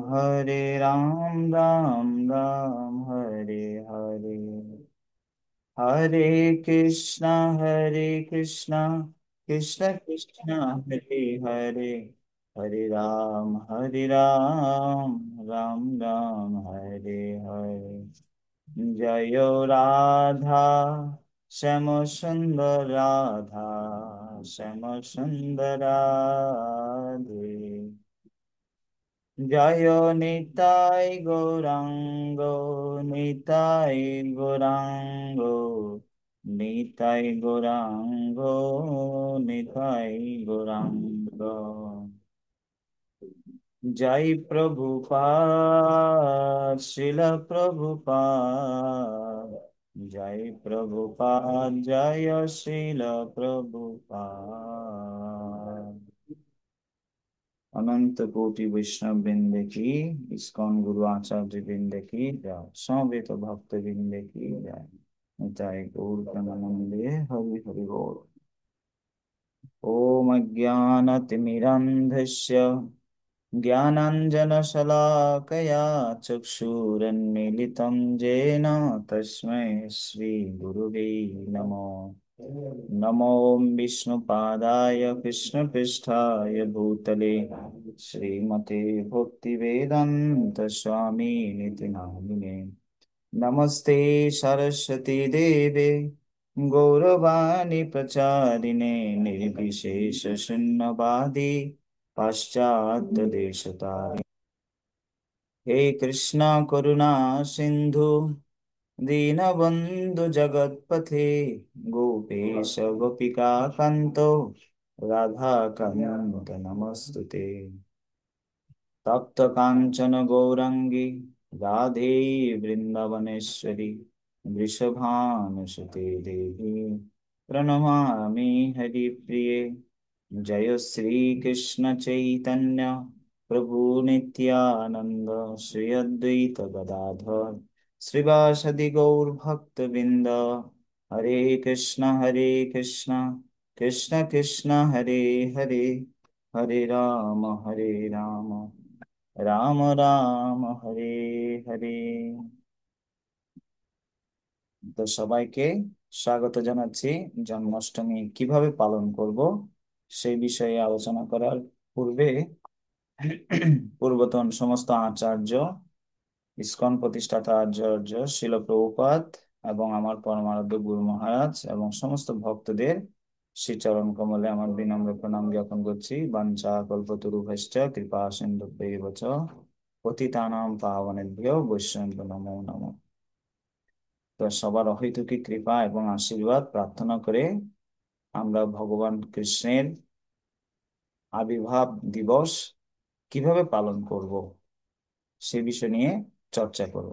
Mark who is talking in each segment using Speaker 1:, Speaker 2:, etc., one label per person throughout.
Speaker 1: हरे राम राम राम हरे हरे। हरे कृष्णा हरे कृष्णा कृष्ण कृष्ण हरे हरे। हरे राम राम राम हरे हरे। जय राधा श्याम सुंदर राधा श्याम सुंदर राधे। জয় নিতাই গৌরাঙ্গ নিতাই গৌরাঙ্গ নিতাই গৌরাঙ্গ নিতাই গৌরাঙ্গ। জয় প্রভুপাদ শিল প্রভুপাদ। জয় প্রভুপাদ জয় শিল প্রভুপাদ। अनंत कोटि वैष्णव वृंद की, इस्कॉन गुरु आचार्य वृंद की जय, समवेत भक्त वृंद की जय। निताय गौर प्रेमानंदे हरि हरि बोल। ओम अज्ञानतिमिरन्धस्य ज्ञानाञ्जनशलाकया चक्षुरुन्मीलितं येन तस्मै श्रीगुरुवे नमः। नमो विष्णुपादाय कृष्णपृष्ठाय भूतले श्रीमते भक्तिवेदान्त स्वामी निति नामिने। नमस्ते सरस्वती देवे गौरवाणी प्रचारिणे निर्विशेष शून्यवादी पाश्चात्य देशतारिणे। हे कृष्णा करुणा सिंधु दीनबन्धु जगत्पथे गोपेश गोपिका कान्तो राधाकान्त नमस्तुते। तप्त कांचन गौरांगी राधे वृंदावनेश्वरी वृषभानुसुते देवी प्रणमामि हरिप्रिये। जय श्री कृष्ण चैतन्य प्रभु नित्यानंद श्री अद्वैत गदाधर श्रीवासदि गौर भक्त बिंद। हरे कृष्ण कृष्ण कृष्ण हरे हरे हरे राम राम राम हरे हरे। তো সবাইকে স্বাগত জানাচ্ছি। জন্মাষ্টমী কিভাবে পালন করব সেই বিষয়ে আলোচনা করার পূর্বে পূর্বতন সমস্ত আচার্য, ইসকন প্রতিষ্ঠাতা আচার্য শিল প্রভুপাদ এবং আমার পরমারাধ্য গুরু মহারাজ এবং সমস্ত ভক্তদের শ্রীচরণ কমলে আমার বিনম্র প্রণাম জ্ঞাপন করছি। বাঞ্ছা কল্পতরুভ্যশ্চ কৃপা সিন্ধুভ্যেব চ পতিতানাং পাবনেভ্যো বৈষ্ণবেভ্যো নমো নমঃ। তো সবার অহৈতুকী কৃপা এবং আশীর্বাদ প্রার্থনা করে আমরা ভগবান কৃষ্ণের আবির্ভাব দিবস কিভাবে পালন করব সে বিষয় নিয়ে চর্চা করব।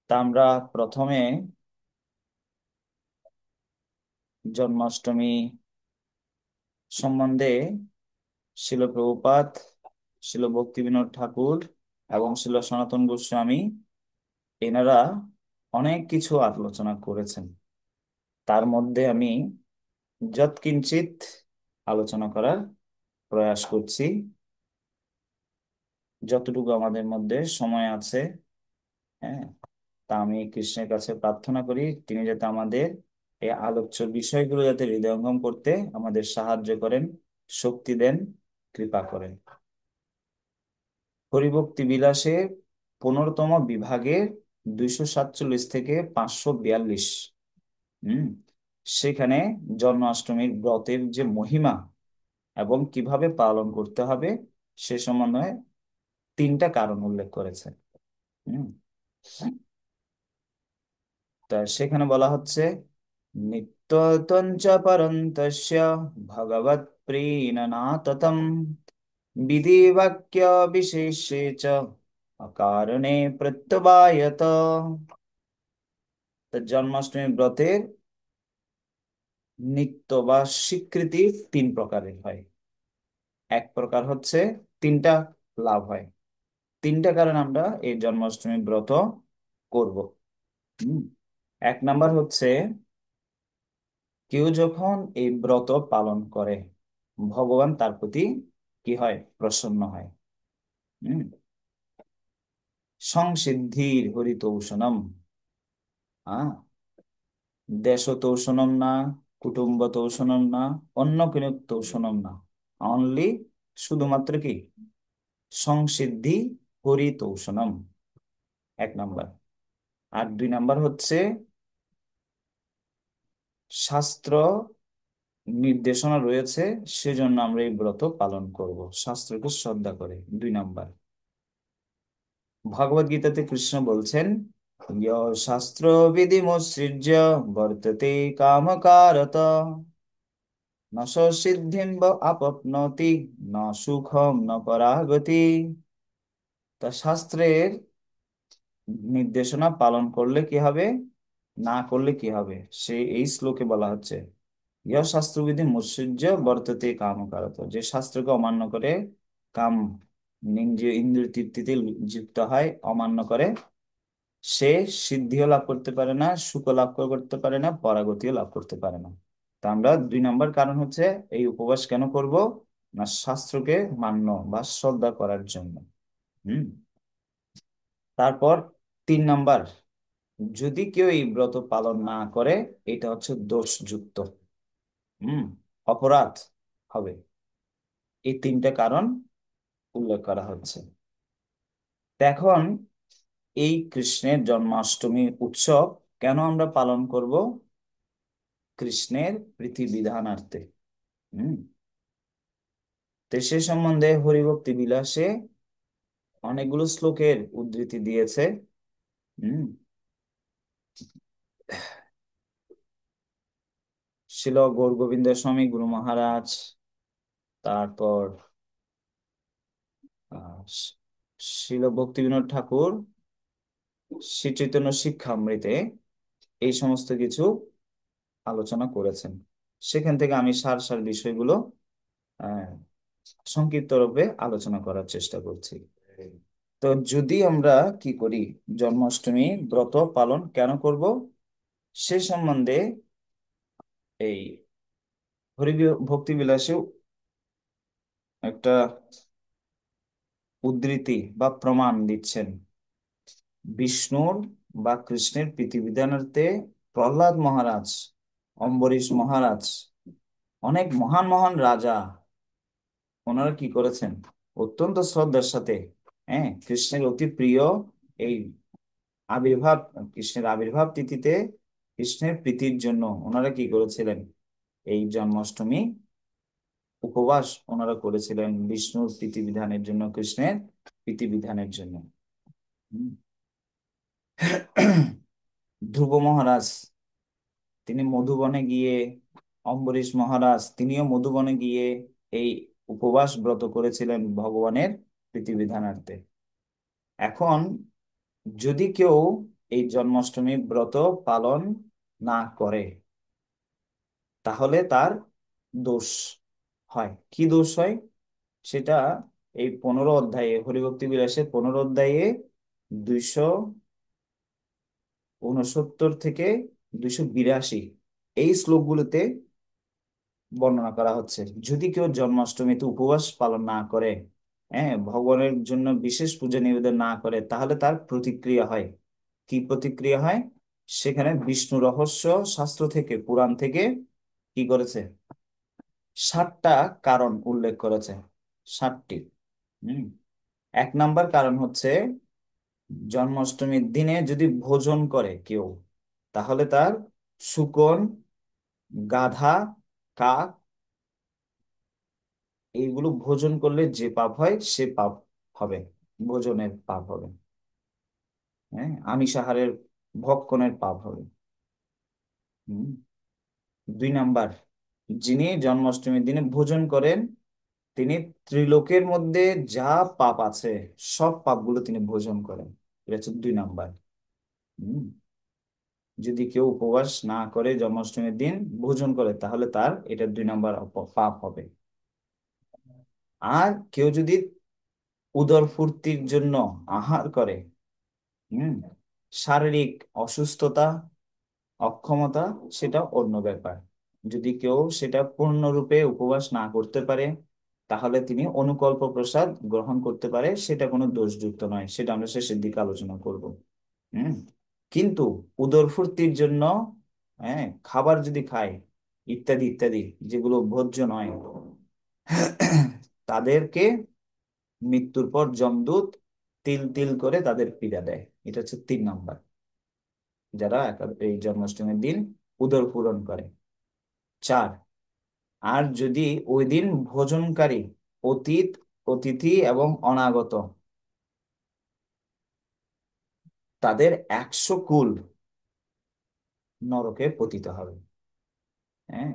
Speaker 1: তা আমরা প্রথমে জন্মাষ্টমী সম্বন্ধে শিল প্রভুপাদ, শিল ভক্তিবিনোদ ঠাকুর এবং শিল সনাতন গোস্বামী এনারা অনেক কিছু আলোচনা করেছেন। তার মধ্যে আমি যৎকিঞ্চিত আলোচনা করার প্রয়াস করছি, যতটুকু আমাদের মধ্যে সময় আছে। হ্যাঁ, তা আমি কৃষ্ণের কাছে প্রার্থনা করি তিনি যাতে আমাদের এই আলোচ্য বিষয়গুলো যাতে হৃদয়ঙ্গম করতে আমাদের সাহায্য করেন, শক্তি দেন, কৃপা করেন। হরিভক্তি বিলাসে 15তম বিভাগে 247 থেকে 542, সেখানে জন্মাষ্টমীর ব্রতের যে মহিমা এবং কিভাবে পালন করতে হবে সে সম্বন্ধে 3টা কারণ উল্লেখ করেছে। হম তা সেখানে বলা হচ্ছে নিত্যতঞ্চ পরন্তস্য ভগবৎ প্রেরণাততম বিধিবাক্য বিশেষে চ অকারণে প্রত্যবায়ত। তা জন্মাষ্টমী ব্রতের নিত্য বা স্বীকৃতি 3 প্রকারের হয়। এক প্রকার হচ্ছে 3টা লাভ হয়। 3টা কারণে আমরা এই জন্মাষ্টমী ব্রত করব। হুম। 1 নাম্বার হচ্ছে কেউ যখন এই ব্রত পালন করে ভগবান তার প্রতি কি হয়, প্রসন্ন হয়। সংসিদ্ধির হরিতৌষণম। হ্যাঁ, দেশতৌষণম না, কুটুম্বতৌষণম না, অন্য কোনো তৌষণম না, অনলি শুধুমাত্র কি সংসিদ্ধি হরিতৌষণম, 1 নাম্বার। আর 2 নাম্বার হচ্ছে শাস্ত্র নির্দেশনা রয়েছে, সেজন্য আমরা এই ব্রত পালন করব, শাস্ত্রকে শ্রদ্ধা করে। 2 নাম্বার, ভগবদ গীতাতে কৃষ্ণ বলছেন, ইয় শাস্ত্র বিধিমুৎসৃজ্য বর্ততে কামকারত ন স সিদ্ধিম আপপ্নোতি ন সুখম ন পরাগতি। তা শাস্ত্রের নির্দেশনা পালন করলে কি হবে, না করলে কি হবে, সে এই শ্লোকে বলা হচ্ছে, ইহ শাস্ত্রবিধি মুৎসৃজ্য বর্ততে কামকারত, যে শাস্ত্রকে অমান্য করে, কাম ইন্দ্রিয় ইন্দ্রিয় তৃপ্তিতে যুক্ত হয়, অমান্য করে, সে সিদ্ধিও লাভ করতে পারে না, সুখ লাভ করতে পারে না, পরাগতিও লাভ করতে পারে না। তা আমরা 2 নাম্বার কারণ হচ্ছে এই উপবাস কেন করব, না শাস্ত্রকে মান্য বা শ্রদ্ধা করার জন্য। হুম। তারপর 3 নাম্বার, যদি কেউ এই ব্রত পালন না করে, এটা হচ্ছে দোষযুক্ত, হুম, অপরাধ হবে। এই 3টা কারণ উল্লেখ করা হচ্ছে। তো এখন এই কৃষ্ণের জন্মাষ্টমী উৎসব কেন আমরা পালন করব, কৃষ্ণের প্রীতি বিধানার্থে। হুম। তো সে সম্বন্ধে হরিভক্তি বিলাসে অনেকগুলো শ্লোকের উদ্ধৃতি দিয়েছে। হুম। শিল গৌর গোবিন্দ স্বামী গুরু মহারাজ, তারপর শ- শিল ভক্তি বিনোদ ঠাকুর, শ্রী চৈতন্য শিক্ষামৃতে এই সমস্ত কিছু আলোচনা করেছেন। সেখান থেকে আমি সার সার বিষয়গুলো আহ সংক্ষিপ্ত রূপে আলোচনা করার চেষ্টা করছি। তো যদি আমরা কি করি, জন্মাষ্টমী ব্রত পালন কেন করব, সে সম্বন্ধে এই হরি ভক্তি বিলাসে একটা উদ্ধৃতি বা প্রমাণ দিচ্ছেন। বিষ্ণুর বা কৃষ্ণের প্রীতিবিধানার্থে প্রহ্লাদ মহারাজ, অম্বরীশ মহারাজ, অনেক মহান মহান রাজা, ওনারা কি করেছেন, অত্যন্ত শ্রদ্ধার সাথে, হ্যাঁ, কৃষ্ণের অতি প্রিয় এই আবির্ভাব, কৃষ্ণের আবির্ভাব তিথিতে কৃষ্ণের প্রীতির জন্য ওনারা কি করেছিলেন, এই জন্মাষ্টমী উপবাস ওনারা করেছিলেন বিষ্ণুর প্রীতিবিধানের জন্য, কৃষ্ণের প্রীতিবিধানের জন্য। হুম। ধ্রুব মহারাজ তিনি মধুবনে গিয়ে, অম্বরীশ মহারাজ তিনিও মধুবনে গিয়ে এই উপবাস ব্রত করেছিলেন ভগবানের প্রীতিবিধানার্থে। এখন যদি কেউ এই জন্মাষ্টমী ব্রত পালন না করে, তাহলে তার দোষ হয়। কি দোষ হয় সেটা এই 15 অধ্যায়ে, হরিভক্তি বিলাসের 15 অধ্যায়ে 269 থেকে 282 এই শ্লোকগুলোতে বর্ণনা করা হচ্ছে। যদি কেউ জন্মাষ্টমীতে উপবাস পালন না করে, হ্যাঁ, ভগবানের জন্য বিশেষ পূজা নিবেদন না করে, তাহলে তার প্রতিক্রিয়া হয়। কি প্রতিক্রিয়া হয়, সেখানে বিষ্ণু রহস্য শাস্ত্র থেকে, পুরাণ থেকে কি করেছে, 7টা কারণ উল্লেখ করেছে, 7টি। হুম। 1 নাম্বার কারণ হচ্ছে, জন্মাষ্টমীর দিনে যদি ভোজন করে কেউ, তাহলে তার শূকর, গাধা, কাক, এইগুলো ভোজন করলে যে পাপ হয় সে পাপ হবে, ভোজনের পাপ হবে, হ্যাঁ, আমিষাহারের ভক্ষণের পাপ হবে। হুম। 2 নাম্বার, যিনি জন্মাষ্টমীর দিনে ভোজন করেন, তিনি ত্রিলোকের মধ্যে যা পাপ আছে সব পাপগুলো তিনি ভোজন করেন। এটা হচ্ছে 2 নাম্বার। হুম। যদি কেউ উপবাস না করে জন্মাষ্টমীর দিন ভোজন করে, তাহলে তার এটা 2 নাম্বার পাপ হবে। আর কেউ যদি উদর ফুর্তির জন্য আহার করে, হুম, শারীরিক অসুস্থতা, অক্ষমতা, সেটা অন্য ব্যাপার। যদি কেউ সেটা পূর্ণরূপে উপবাস না করতে পারে, তাহলে তিনি অনুকল্প প্রসাদ গ্রহণ করতে পারে, সেটা কোনো দোষযুক্ত নয়, সেটা আমরা শেষের দিকে আলোচনা করব। হুম। কিন্তু উদরফূর্তির জন্য, হ্যাঁ, খাবার যদি খায় ইত্যাদি ইত্যাদি, যেগুলো ভোজ্য নয়, তাদেরকে মৃত্যুর পর যমদূত তিল তিল করে তাদের পীড়া দেয়। এটা হচ্ছে 3 নাম্বার, যারা এই জন্মাষ্টমীর দিন উদর পূরণ করে। 4, আর যদি ওই দিন ভোজনকারী অতীত, অতিথি এবং অনাগত, তাদের 100 কুল নরকে পতিত হবে। হ্যাঁ,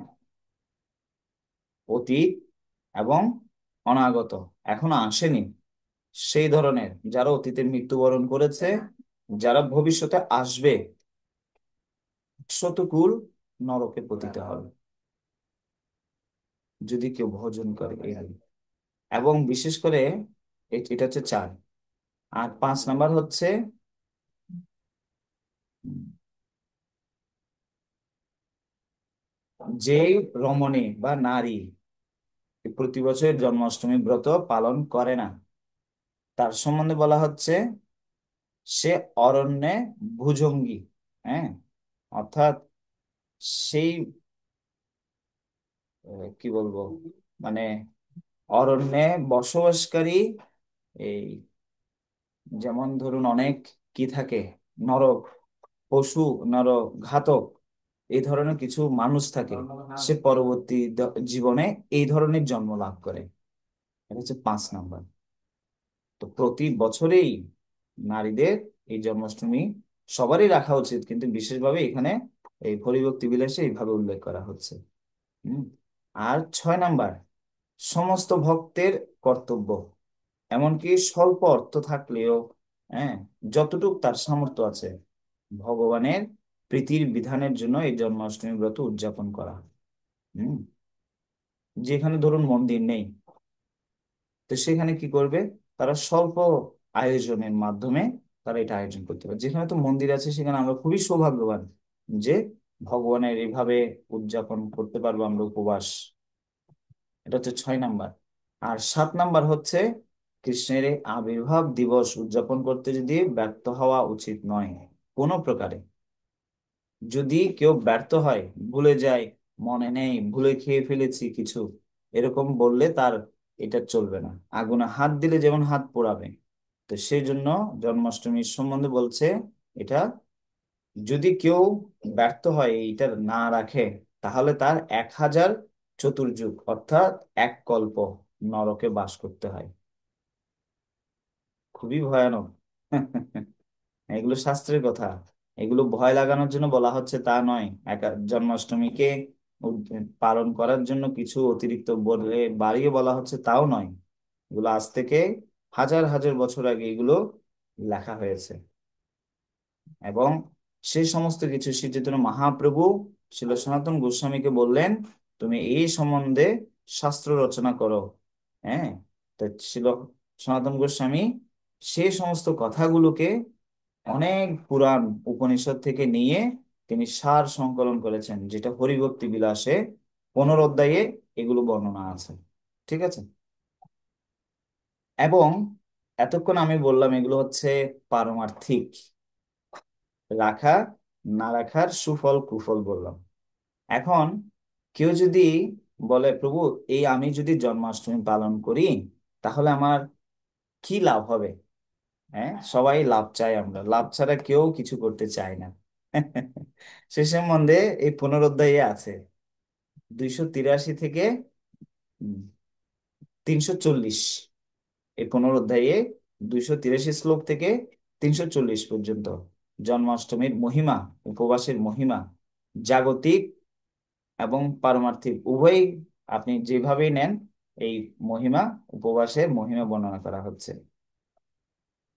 Speaker 1: অতীত এবং অনাগত, এখনো আসেনি সেই ধরনের, যারা অতীতে মৃত্যুবরণ করেছে, যারা ভবিষ্যতে আসবে, 100 কুল নরকে পতিত হবে যদি কেউ ভোজন করে এই দিন। এবং বিশেষ করে এটা হচ্ছে 4। আর 5 নাম্বার হচ্ছে যে রমণী বা নারী প্রতি বছর জন্মাষ্টমী ব্রত পালন করে না, তার সম্বন্ধে বলা হচ্ছে সে অরণ্যে ভুজঙ্গী। হ্যাঁ, অর্থাৎ সেই কি বলবো, মানে অরণ্যে বসবাসকারী, এই যেমন ধরুন অনেক কি থাকে, নর পশু, নর ঘাতক, এই ধরনের কিছু মানুষ থাকে, সে পরবর্তী জীবনে এই ধরনের জন্ম লাভ করে। এটা হচ্ছে 5 নাম্বার। তো প্রতি বছরেই নারীদের এই জন্মাষ্টমী সবারই রাখা উচিত, কিন্তু বিশেষভাবে এখানে এই হরিভক্তি বিলাসে এইভাবে উল্লেখ করা হচ্ছে। হম। আর 6 নাম্বার, সমস্ত ভক্তের কর্তব্য, এমনকি স্বল্প অর্থ থাকলেও, হ্যাঁ, যতটুক তার সামর্থ্য আছে, ভগবানের প্রীতির বিধানের জন্য এই জন্মাষ্টমী ব্রত উদযাপন করা। হম। যেখানে ধরুন মন্দির নেই, তো সেখানে কি করবে, তারা স্বল্প আয়োজনের মাধ্যমে তারা এটা আয়োজন করতে পারে। যেখানে তো মন্দির আছে সেখানে আমরা খুবই সৌভাগ্যবান যে ভগবানের এইভাবে উদযাপন করতে পারবো আমরা উপবাস। এটা হচ্ছে 6 নাম্বার। আর 7 নাম্বার হচ্ছে কৃষ্ণের এই আবির্ভাব দিবস উদযাপন করতে যদি ব্যর্থ হওয়া উচিত নয় কোনো প্রকারে। যদি কেউ ব্যর্থ হয়, ভুলে যায়, মনে নেই, ভুলে খেয়ে ফেলেছি কিছু, এরকম বললে তার এটা চলবে না। আগুনে হাত দিলে যেমন হাত পোড়াবে, তো সেই জন্য জন্মাষ্টমীর সম্বন্ধে বলছে এটা, যদি কেউ ব্যর্থ হয় এইটা না রাখে, তাহলে তার 1000 চতুর্যুগ অর্থাৎ 1 কল্প নরকে বাস করতে হয়। খুবই ভয়ানক। এগুলো শাস্ত্রের কথা, এগুলো ভয় লাগানোর জন্য বলা হচ্ছে তা নয়। জন্মাষ্টমীকে পালন করার জন্য কিছু অতিরিক্ত বলে বাড়িয়ে বলা হচ্ছে তাও নয়। এগুলো আজ থেকে হাজার হাজার বছর আগে এগুলো লেখা হয়েছে। এবং সেই সমস্ত কিছু শ্রী চৈতন্য মহাপ্রভু ছিল সনাতন গোস্বামীকে বললেন, তুমি এই সম্বন্ধে শাস্ত্র রচনা করো। হ্যাঁ, তো ছিল সনাতন গোস্বামী সেই সমস্ত কথাগুলোকে অনেক পুরাণ উপনিষদ থেকে নিয়ে তিনি সার সংকলন করেছেন, যেটা হরিভক্তি বিলাসে 15 অধ্যায়ে এগুলো বর্ণনা আছে। ঠিক আছে। এবং এতক্ষণ আমি বললাম এগুলো হচ্ছে পারমার্থিক, রাখা না রাখার সুফল কুফল বললাম। এখন কেউ যদি বলে, প্রভু এই আমি যদি জন্মাষ্টমী পালন করি তাহলে আমার কি লাভ হবে? হ্যাঁ, সবাই লাভ চাই, আমরা লাভ ছাড়া কেউ কিছু করতে চায় না। সে সম্বন্ধে এই 15 অধ্যায়ে আছে, 283 থেকে 340, এই 15 অধ্যায়ে 283 শ্লোক থেকে 340 পর্যন্ত জন্মাষ্টমীর মহিমা, উপবাসের মহিমা, জাগতিক এবং পারমার্থিক উভয়ই আপনি যেভাবেই নেন, এই মহিমা, উপবাসের মহিমা বর্ণনা করা হচ্ছে।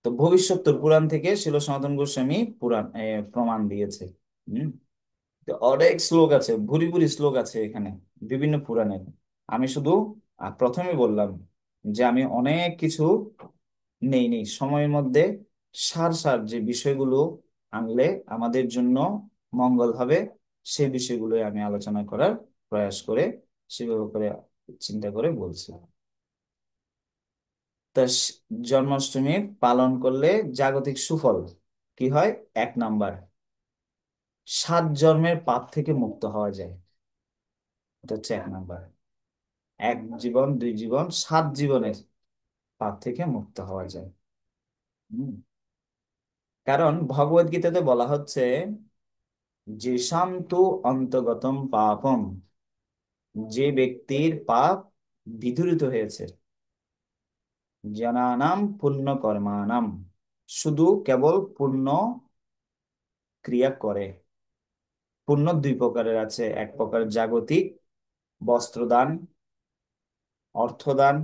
Speaker 1: তো ভবিষ্যোত্তর পুরাণ থেকে শিল সনাতন গোস্বামী পুরাণ প্রমাণ দিয়েছে। হম। তো অনেক শ্লোক আছে, ভুরি ভুরি শ্লোক আছে এখানে বিভিন্ন পুরাণের। আমি শুধু প্রথমে বললাম যে আমি অনেক কিছু নেই নেই সময়ের মধ্যে সার সার যে বিষয়গুলো আনলে আমাদের জন্য মঙ্গল হবে, সেই বিষয়গুলো আমি আলোচনা করার প্রয়াস করে সেভাবে করে চিন্তা করে বলছি। তা জন্মাষ্টমী পালন করলে জাগতিক সুফল কি হয়? 1 নাম্বার, 7 জন্মের পাপ থেকে মুক্ত হওয়া যায়। এটা হচ্ছে 1 নাম্বার। 1 জীবন, 2 জীবন, 7 জীবনের পাপ থেকে মুক্ত হওয়া যায়। হুম। কারণ ভগবদ গীতাতে বলা হচ্ছে, যেষাং তু অন্তগতম পাপম, যে ব্যক্তির পাপ বিদূরিত হয়েছে, জনানাম পুণ্য কর্মানাম, শুধু কেবল পুণ্য ক্রিয়া করে। পুণ্য 2 প্রকারের আছে, এক প্রকার জাগতিক, বস্ত্রদান, অর্থদান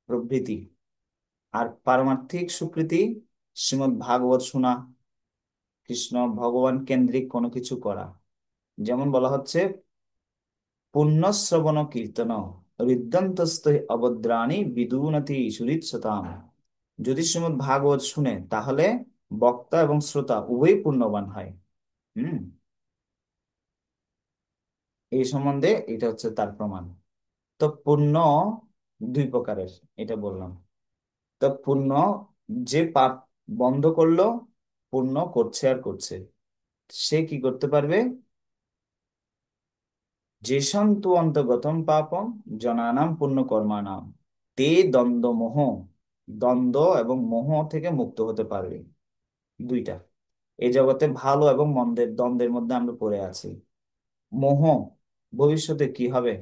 Speaker 1: প্রভৃতি। আর পারমার্থিক সুকৃতি, শ্রীমদ্ ভাগবত শোনা, কৃষ্ণ ভগবান কেন্দ্রিক কোনো কিছু করা। যেমন বলা হচ্ছে, পুণ্যশ্রবণ কীর্তন হৃদ্যন্তস্থ অভদ্রাণী বিদুনতি সুহৃৎসতাম। যদি শ্রীমদ্ ভাগবত শুনে তাহলে বক্তা এবং শ্রোতা উভয়ই পুণ্যবান হয়। হুম। এই সম্বন্ধে এটা হচ্ছে তার প্রমাণ। তো পুণ্য 2 প্রকারের, এটা বললাম। তো পুণ্য, যে পাপ বন্ধ করলো, পুণ্য করছে আর করছে, সে কি করতে পারবে? যে সন্তু অন্তগতম পাপম জনানাম পুণ্য কর্মানাম, তে দ্বন্দ্ব মোহ, দ্বন্দ্ব এবং মোহ থেকে মুক্ত হতে পারবে। দুইটা, এই জগতে ভালো এবং মন্দের দ্বন্দ্বের মধ্যে আমরা পড়ে আছি। মোহ, ভবিষ্যতে কি হবে?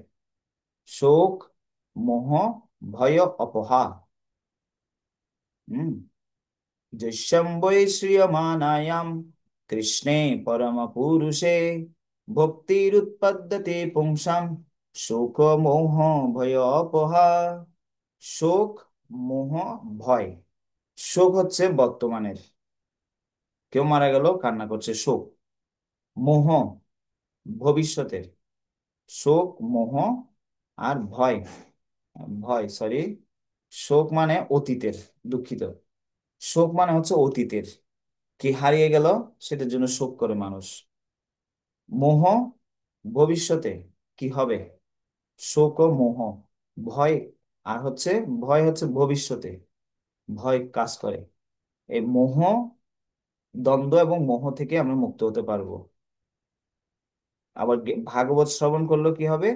Speaker 1: শোক, মোহ, ভয়, অপহা। হম। দৃশ্যম বৈশ্রিয়মানায়াম কৃষ্ণে পরম পুরুষে ভক্তিরুৎপদ্যতে পুংসাম শোক মোহ ভয় অপহা। শোক, মোহ, ভয়। শোক হচ্ছে বর্তমানের, কেউ মারা গেল কান্না করছে, শোক। মোহ, ভবিষ্যতের। শোক, মোহ, আর ভয়, ভয় সরি, শোক মানে অতীতের, দুঃখিত। শোক মানে হচ্ছে অতীতের, কি হারিয়ে গেল সেটার জন্য শোক করে মানুষ। মোহ, ভবিষ্যতে কি হবে, শোক ও মোহ। ভয়, আর হচ্ছে ভয় হচ্ছে ভবিষ্যতে, ভয় কাজ করে। এই মোহ, দ্বন্দ্ব এবং মোহ থেকে আমরা মুক্ত হতে পারবো। আবার ভাগবত শ্রবণ করলে কি হবে?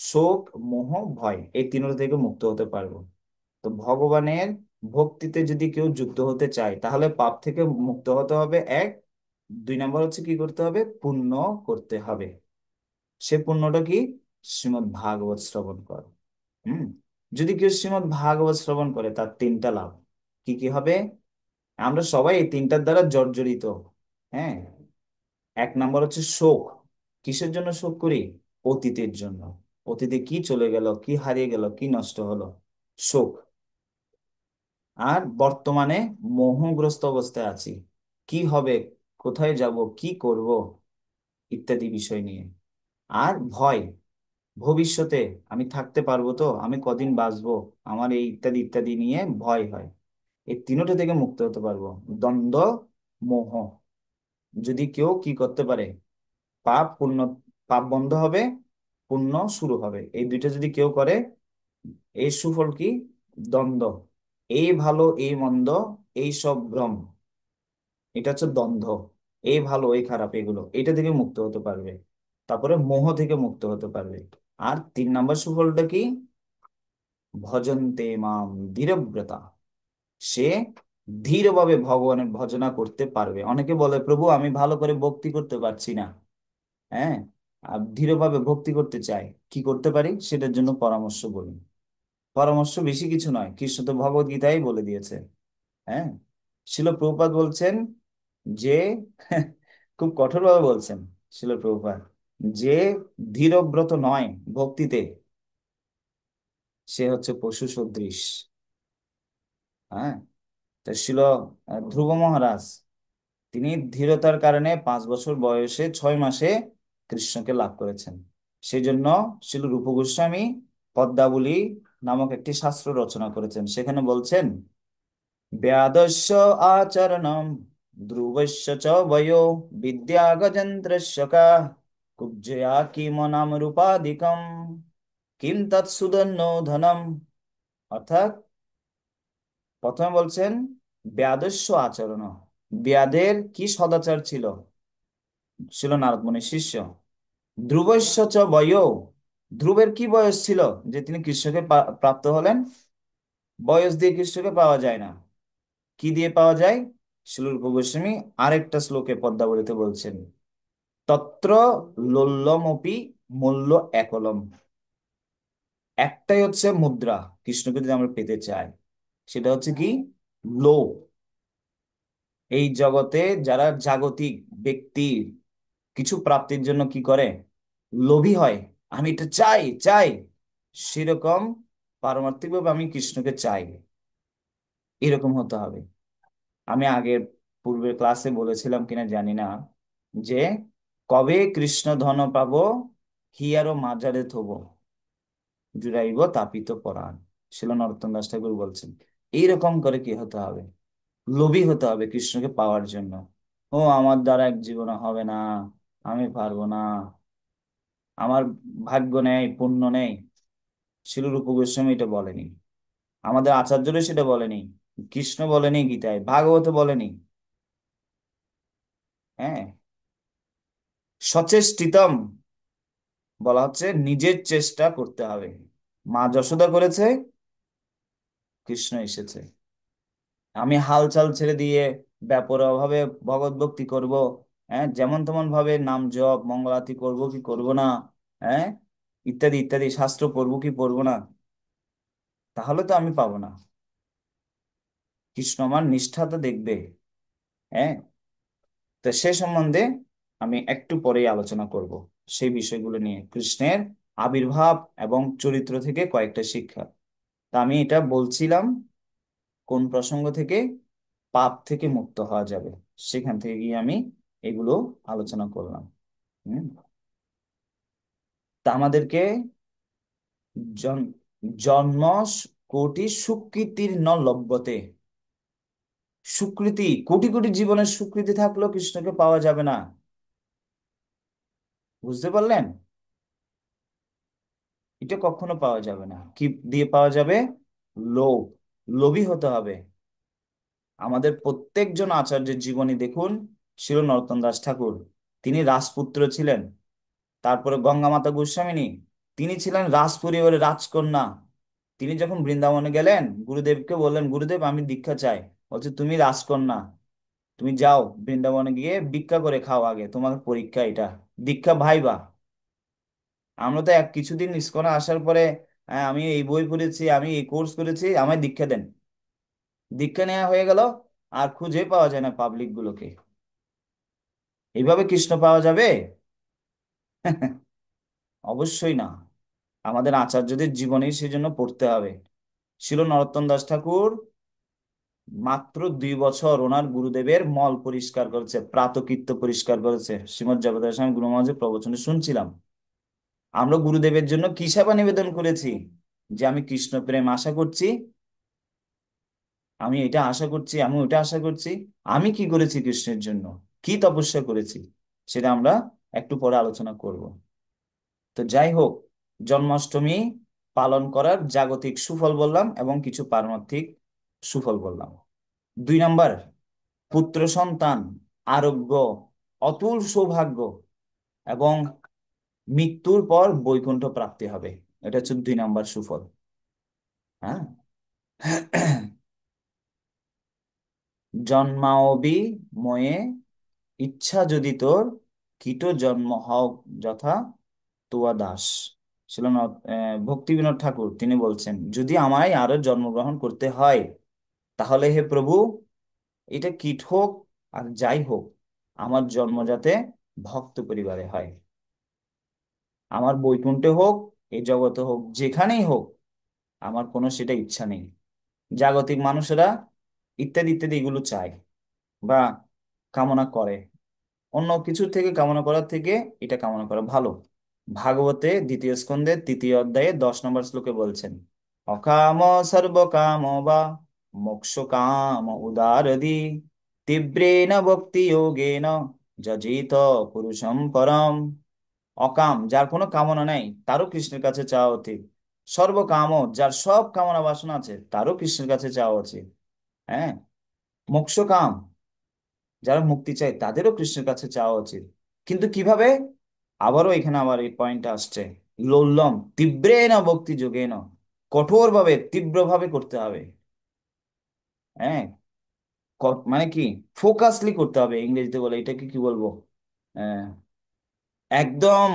Speaker 1: শোক, মোহ, ভয়, এই তিনটা থেকে মুক্ত হতে পারবো। তো ভগবানের ভক্তিতে যদি কেউ যুক্ত হতে চায় তাহলে পাপ থেকে মুক্ত হতে হবে, 2 নম্বর হচ্ছে কি করতে হবে? পুণ্য করতে হবে। সে পুণ্যটা কি? শ্রীমদ্ ভাগবত শ্রবণ কর। হুম। যদি কেউ শ্রীমদ্ ভাগবত শ্রবণ করে তার 3টা লাভ কি কি হবে? আমরা সবাই এই 3টার দ্বারা জর্জরিত। হ্যাঁ। 1 নম্বর হচ্ছে শোক। কিসের জন্য শোক করি? অতীতের জন্য। অতীতে কি চলে গেল, কি হারিয়ে গেল, কি নষ্ট হলো, শোক। আর বর্তমানে মোহগ্রস্ত অবস্থায় আছি, কি হবে, কোথায় যাব, কি করব, ইত্যাদি বিষয় নিয়ে। আর ভয়, ভবিষ্যতে আমি থাকতে পারবো তো, আমি কদিন বাঁচবো, আমার এই ইত্যাদি ইত্যাদি নিয়ে ভয় হয়। এই তিনটা থেকে মুক্ত হতে পারবো। দ্বন্দ্ব, মোহ, যদি কেউ কি করতে পারে, পাপ পুণ্য, পাপ বন্ধ হবে, পুণ্য শুরু হবে, এই দুইটা যদি কেউ করে, এই সুফল কি? দ্বন্দ্ব, এই ভালো এই মন্দ, এই সব ভ্রম, এটা হচ্ছে দ্বন্দ্ব। এই ভালো এই খারাপ এগুলো, এটা থেকে মুক্ত হতে পারবে। তারপরে মোহ থেকে মুক্ত হতে পারবে। আর 3 নম্বর সুফলটা কি? ভজন্তে মাম ধীরব্রতা, সে ধীরভাবে ভগবানের ভজনা করতে পারবে। অনেকে বলে, প্রভু আমি ভালো করে ভক্তি করতে পারছি না। হ্যাঁ। আর ধীরভাবে ভক্তি করতে চাই, কি করতে পারি সেটার জন্য পরামর্শ বলি। পরামর্শ বেশি কিছু নয়, কৃষ্ণ তো ভগবদ গীতায় বলে দিয়েছে। হ্যাঁ। শিল প্রভুপাদ বলছেন যে খুব কঠোরভাবে বলছেন শিল প্রভুপাদ, যে ধীরব্রত নয় ভক্তিতে, সে হচ্ছে পশু সদৃশ। হ্যাঁ। তো শিল ধ্রুব মহারাজ, তিনি ধীরতার কারণে 5 বছর বয়সে 6 মাসে কৃষ্ণকে লাভ করেছেন। সেই জন্য শিল রূপ গোস্বামী পদ্মাবলী নামক একটি শাস্ত্র রচনা করেছেন। সেখানে বলছেন, ব্যাদস্য আচরণম ধ্রুবস্য চ বয়ো বিদ্যা গজেন্দ্রস্য কা কুব্জয়া কিম নাম রূপাদিকম কিম তৎসুদন্নো ধনম। অর্থাৎ প্রথমে বলছেন ব্যাদস্য আচরণ, ব্যাদের কি সদাচার ছিল, ছিল নারদ মুনির শিষ্য। ধ্রুবস্য চ বয়ো, ধ্রুবের কি বয়স ছিল যে তিনি কৃষ্ণকে প্রাপ্ত হলেন? বয়স দিয়ে কৃষ্ণকে পাওয়া যায় না, কি দিয়ে পাওয়া যায়? শিল রূপ গোস্বামী আরেকটা শ্লোকে পদ্মাবলীতে বলছেন, তত্র লোল্লমপি মূল্য একলম, একটাই হচ্ছে মুদ্রা কৃষ্ণকে যদি আমরা পেতে চাই, সেটা হচ্ছে কি? লোভ। এই জগতে যারা জাগতিক ব্যক্তি কিছু প্রাপ্তির জন্য কি করে? লোভী হয়, আমি এটা চাই চাই, সেরকম পারমার্থিকভাবে আমি কৃষ্ণকে চাই, এরকম হতে হবে। আমি আগের পূর্বের ক্লাসে বলেছিলাম কিনা জানি না, যে কবে কৃষ্ণ ধন পাবো, হিয়ারও মাজারে থব, জুড়াইব তাপিত পরাণ, শিল নরোত্তম দাস ঠাকুর বলছেন। এইরকম করে কি হতে হবে? লোভী হতে হবে কৃষ্ণকে পাওয়ার জন্য। ও আমার দ্বারা এক জীবনে হবে না, আমি পারবো না, আমার ভাগ্য নেই, পুণ্য নেই। শিল রূপ গোস্বামী এটা বলেনি, আমাদের আচার্যরা সেটা বলেনি, কৃষ্ণ বলেনি, গীতায় ভাগবতে বলেনি। হ্যাঁ, সচেষ্টিতম বলা হচ্ছে নিজের চেষ্টা করতে হবে। মা যশোদা করেছে, কৃষ্ণ এসেছে। আমি হাল চাল ছেড়ে দিয়ে ব্যাপরোয়া ভাবে ভগৎ ভক্তি করব, হ্যাঁ, যেমন তেমন ভাবে নাম জপ মঙ্গলারতি করব কি করব না, হ্যাঁ, ইত্যাদি ইত্যাদি, শাস্ত্র পড়বো কি পড়বো না, তাহলে তো আমি পাবো না। কৃষ্ণ আমার নিষ্ঠা তো দেখবে। হ্যাঁ, তো সে সম্বন্ধে আমি একটু পরেই আলোচনা করব, সেই বিষয়গুলো নিয়ে, কৃষ্ণের আবির্ভাব এবং চরিত্র থেকে কয়েকটা শিক্ষা। তা আমি এটা বলছিলাম কোন প্রসঙ্গ থেকে? পাপ থেকে মুক্ত হওয়া যাবে, সেখান থেকে গিয়ে আমি এগুলো আলোচনা করলাম। হুম। তা আমাদেরকে জন- জন্ম কোটি সুকৃতির ন লভ্যতে, সুকৃতি কোটি কোটি জীবনের সুকৃতি থাকলেও কৃষ্ণকে পাওয়া যাবে না। বুঝতে পারলেন? এটা কখনো পাওয়া যাবে না। কি দিয়ে পাওয়া যাবে? লোভ, লোভী হতে হবে। আমাদের প্রত্যেকজন আচার্যের জীবনী দেখুন, শিল নরোত্তম দাস ঠাকুর, তিনি রাজপুত্র ছিলেন। তারপরে গঙ্গা মাতা গোস্বামিনী, তিনি ছিলেন রাজ পরিবারের রাজকন্যা। তিনি যখন বৃন্দাবনে গেলেন, গুরুদেবকে বললেন, গুরুদেব আমি দীক্ষা চাই। বলছে তুমি রাজকন্যা, তুমি যাও বৃন্দাবনে গিয়ে ভিক্ষা করে খাও, আগে তোমার পরীক্ষা এটা, দীক্ষা ভাইবা। আমরা তো এক কিছুদিন ইসকনে আসার পরে, হ্যাঁ, আমি এই বই পড়েছি, আমি এই কোর্স করেছি, আমায় দীক্ষা দেন, দীক্ষা নেওয়া হয়ে গেল, আর খুঁজে পাওয়া যায় না পাবলিক গুলোকে। এইভাবে কৃষ্ণ পাওয়া যাবে? অবশ্যই না। আমাদের আচার্যদের জীবনী সেজন্য পড়তে হবে। শিল নরোত্তম দাস ঠাকুর মাত্র 2 বছর ওনার গুরুদেবের মল পরিষ্কার করেছে, প্রাতকৃত্য পরিষ্কার করেছে। শ্রীমৎ জগদ্ধাত্রী স্বামী গুরু মহারাজের প্রবচনে শুনছিলাম, আমরা গুরুদেবের জন্য কি সেবা নিবেদন করেছি, যে আমি কৃষ্ণ প্রেম আশা করছি, আমি এটা আশা করছি, আমি ওটা আশা করছি। আমি কি করেছি কৃষ্ণের জন্য, কি তপস্যা করেছি, সেটা আমরা একটু পরে আলোচনা করব। তো যাই হোক, জন্মাষ্টমী পালন করার জাগতিক সুফল বললাম এবং কিছু পারমার্থিক সুফল বললাম। 2 নাম্বার, পুত্র সন্তান, আরোগ্য, অতুল সৌভাগ্য এবং মৃত্যুর পর বৈকুণ্ঠ প্রাপ্তি হবে। এটা হচ্ছে 2 নাম্বার সুফল। হ্যাঁ। জন্মাওবি ময়ে, ইচ্ছা যদি তোর, কীট জন্ম হও যথা তুয়া দাস। ছিল না? ভক্তি বিনোদ ঠাকুর তিনি বলছেন, যদি আমায় আরো জন্মগ্রহণ করতে হয়, তাহলে হে প্রভু, এটা কীট হোক আর যাই হোক, আমার জন্ম যাতে ভক্ত পরিবারে হয়। আমার বৈকুণ্ঠে হোক, এই জগতে হোক, যেখানেই হোক, আমার কোনো সেটা ইচ্ছা নেই। জাগতিক মানুষেরা ইত্যাদি ইত্যাদি এগুলো চায় বা কামনা করে, অন্য কিছুর থেকে কামনা করার থেকে এটা কামনা করা ভালো। ভাগবতে 2য় স্কন্ধের 3য় অধ্যায়ে 10 নম্বর শ্লোকে বলছেন, অকাম সর্বকাম বা মোক্ষ কাম উদারদি তীব্রেণ ভক্তি যোগেন যজিত পুরুষম পরম। অকাম, যার কোনো কামনা নেই, তারও কৃষ্ণের কাছে চাওয়া উচিত। সর্বকাম, যার সব কামনা বাসনা আছে, তারও কৃষ্ণের কাছে চাওয়া উচিত। হ্যাঁ, মোক্ষ কাম, যারা মুক্তি চায় তাদেরও কৃষ্ণের কাছে চাওয়া উচিত। কিন্তু কিভাবে? আবারও এখানে আবার এই পয়েন্টটা আসছে, লোলম তীব্রেণ ভক্তি যোগেন, কঠোর ভাবে তীব্রভাবে করতে হবে। হ্যাঁ, মানে কি, ফোকাসলি করতে হবে, ইংরেজিতে বলে এটাকে কি বলবো, আহ, একদম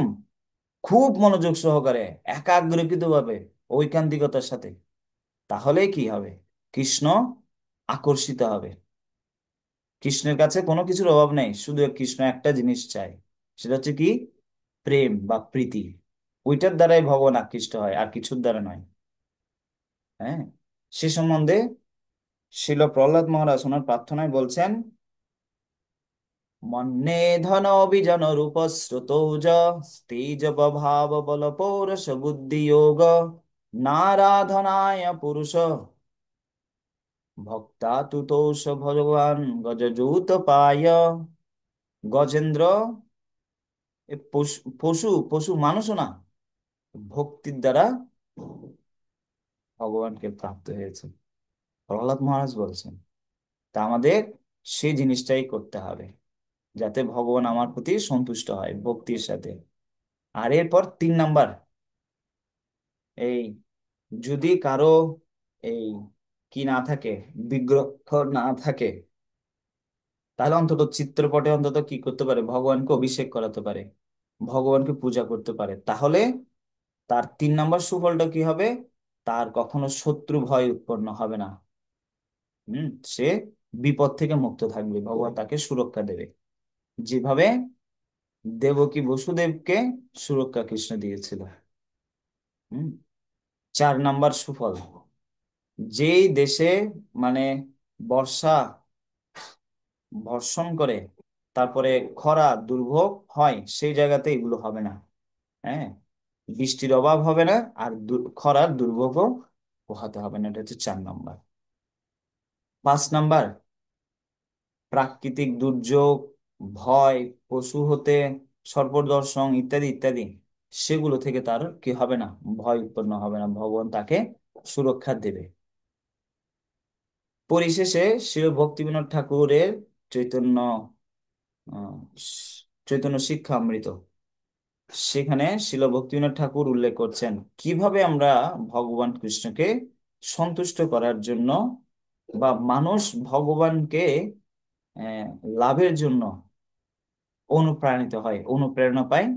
Speaker 1: খুব মনোযোগ সহকারে, একাগ্রকৃত ভাবে, ঐকান্তিকতার সাথে। তাহলে কি হবে? কৃষ্ণ আকর্ষিত হবে। কৃষ্ণের কাছে কোনো কিছুর অভাব নেই, শুধু কৃষ্ণ একটা জিনিস চায়, সেটা হচ্ছে কি? প্রেম বা প্রীতি। ওইটার দ্বারাই ভগবান আকৃষ্ট হয়, আর কিছুর দ্বারা নয়। হ্যাঁ, সে সম্বন্ধে শিল প্রহ্লাদ মহারাজ ওনার প্রার্থনায় বলছেন, মন্যে ধন অভিজন রূপ স্রোতৌজ তেজ ভাব বল পৌরষ বুদ্ধি যোগ নারাধনায় পুরুষ ভক্তা তুতোষ ভগবান গজযূত পায়। গজেন্দ্র এ পশু পশু পশু মানুষও না, ভক্তির দ্বারা ভগবানকে প্রাপ্ত হয়েছে, প্রহ্লাদ মহারাজ বলছেন। তা আমাদের সেই জিনিসটাই করতে হবে, যাতে ভগবান আমার প্রতি সন্তুষ্ট হয় ভক্তির সাথে। আর এরপর 3 নাম্বার, এই যদি কারো এই কি না থাকে, বিগ্রহ না থাকে, তাহলে অন্তত চিত্রপটে অন্তত কি করতে পারে, ভগবানকে অভিষেক করাতে পারে, ভগবানকে পূজা করতে পারে। তাহলে তার 3 নাম্বার সুফলটা কি হবে? তার কখনো শত্রু ভয় উৎপন্ন হবে না। হুম, সে বিপদ থেকে মুক্ত থাকবে, ভগবান তাকে সুরক্ষা দেবে, যেভাবে দেবকী বসুদেবকে সুরক্ষা কৃষ্ণ দিয়েছিল। হুম। 4 নাম্বার সুফল, যেই দেশে মানে বর্ষা বর্ষণ করে, তারপরে খরা দুর্ভোগ হয়, সেই জায়গাতে এগুলো হবে না। হ্যাঁ, বৃষ্টির অভাব হবে না, আর খরার দুর্ভোগও পোহাতে হবে না। এটা হচ্ছে 4 নাম্বার। 5 নাম্বার, প্রাকৃতিক দুর্যোগ, ভয়, পশু হতে সর্পদর্শন ইত্যাদি ইত্যাদি, সেগুলো থেকে তার কি হবে না, ভয় উৎপন্ন হবে না, ভগবান তাকে সুরক্ষা দেবে। পরিশেষে শ্রী ভক্তিবিনোদ ঠাকুরের চৈতন্য চৈতন্য শিক্ষামৃত, সেখানে শিল ভক্তিবিনোদ ঠাকুর উল্লেখ করছেন কিভাবে আমরা ভগবান কৃষ্ণকে সন্তুষ্ট করার জন্য, বা মানুষ ভগবানকে আহ, লাভের জন্য অনুপ্রাণিত হয়, অনুপ্রেরণা পায়।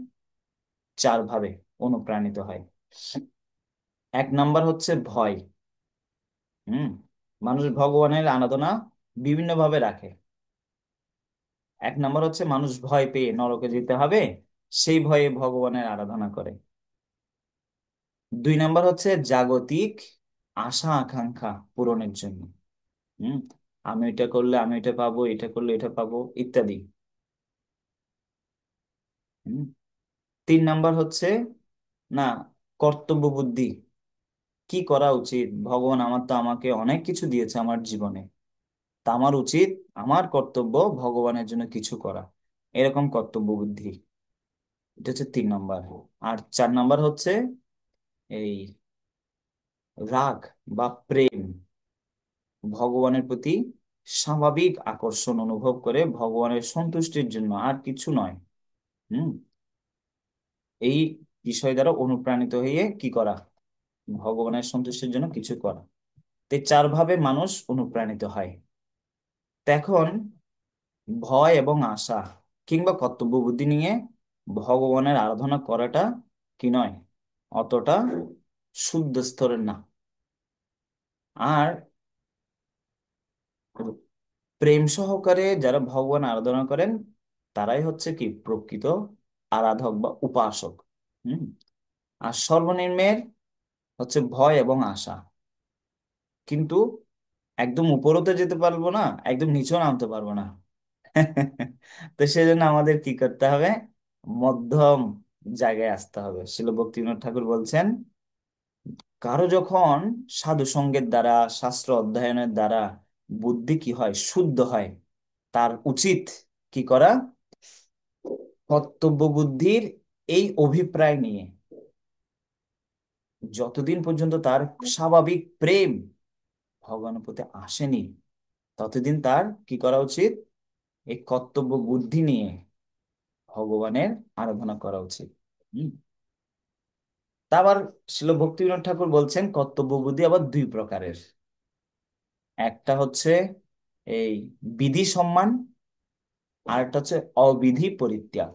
Speaker 1: 4 ভাবে অনুপ্রাণিত হয়। 1 নাম্বার হচ্ছে ভয়। হুম, মানুষ ভগবানের আরাধনা বিভিন্ন ভাবে রাখে। 1 নাম্বার হচ্ছে মানুষ ভয় পেয়ে নরকে যেতে হবে, সেই ভয়ে ভগবানের আরাধনা করে। 2 নাম্বার হচ্ছে জাগতিক আশা আকাঙ্ক্ষা পূরণের জন্য। হুম, আমি এটা করলে আমি এটা পাবো, এটা করলে এটা পাবো ইত্যাদি। হুম। 3 নাম্বার হচ্ছে না, কর্তব্য বুদ্ধি, কি করা উচিত, ভগবান আমার তো আমাকে অনেক কিছু দিয়েছে আমার জীবনে, তা আমার উচিত, আমার কর্তব্য ভগবানের জন্য কিছু করা, এরকম কর্তব্য বুদ্ধি। এটা হচ্ছে 3 নাম্বার। আর 4 নাম্বার হচ্ছে এই রাগ বা প্রেম, ভগবানের প্রতি স্বাভাবিক আকর্ষণ অনুভব করে ভগবানের সন্তুষ্টির জন্য, আর কিছু নয়। হুম, এই বিষয় দ্বারা অনুপ্রাণিত হয়ে কি করা, ভগবানের সন্তুষ্টির জন্য কিছু করা। তো এই 4 ভাবে মানুষ অনুপ্রাণিত হয়। তো এখন ভয় এবং আশা কিংবা কর্তব্য বুদ্ধি নিয়ে ভগবানের আরাধনা করাটা কি নয়, অতটা শুদ্ধ স্তরের না। আর প্রেম সহকারে যারা ভগবান আরাধনা করেন, তারাই হচ্ছে কি প্রকৃত আরাধক বা উপাসক। হুম। আর সর্বনিম্নের হচ্ছে ভয় এবং আশা, কিন্তু একদম উপরও তো যেতে পারবো না, একদম নিচেও নামতে পারবো না। তো সেজন্য আমাদের কি করতে হবে, মধ্যম জায়গায় আসতে হবে। শিল ভক্তিবিনোদ ঠাকুর বলছেন, কারো যখন সাধু সঙ্গের দ্বারা, শাস্ত্র অধ্যয়নের দ্বারা বুদ্ধি কি হয়, শুদ্ধ হয়, তার উচিত কি করা, কর্তব্য বুদ্ধির এই অভিপ্রায় নিয়ে, যতদিন পর্যন্ত তার স্বাভাবিক প্রেম ভগবানের প্রতি আসেনি, ততদিন তার কি করা উচিত? এই কর্তব্য বুদ্ধি নিয়ে ভগবানের আরাধনা করা উচিত। হুম। তা আবার শিল ভক্তিবিনোদ ঠাকুর বলছেন কর্তব্য বুদ্ধি আবার দুই প্রকারের। একটা হচ্ছে এই বিধি সম্মান, আর একটা হচ্ছে অবিধি পরিত্যাগ।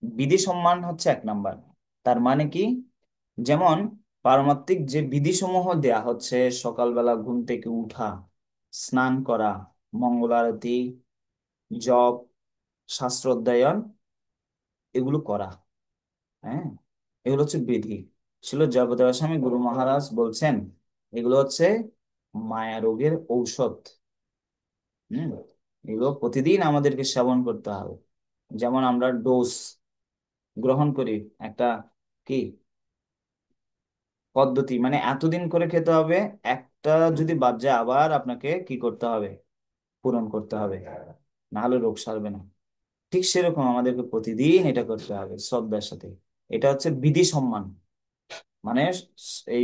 Speaker 1: বিধি সম্মান হচ্ছে এক নাম্বার। তার মানে কি? যেমন পারমাত্মিক যে বিধিসমূহ দেয়া হচ্ছে, সকালবেলা ঘুম থেকে উঠা, স্নান করা, মঙ্গল আরতি, জপ, শাস্ত্র অধ্যয়ন, এগুলো করা। হ্যাঁ, এগুলো হচ্ছে বিধি। ছিল জগদেব স্বামী গুরু মহারাজ বলছেন এগুলো হচ্ছে মায়া রোগের ঔষধ। হম। এগুলো প্রতিদিন আমাদেরকে সেবন করতে হবে। যেমন আমরা ডোজ গ্রহণ করি একটা কি পদ্ধতি, মানে এতদিন করে খেতে হবে, একটা যদি বাদ যায় আবার আপনাকে কি করতে হবে? পূরণ করতে হবে, না হলে রোগ সারবে না। ঠিক সেরকম আমাদেরকে প্রতিদিন এটা করতে হবে শ্রদ্ধার সাথে। এটা হচ্ছে বিধি সম্মান। মানে এই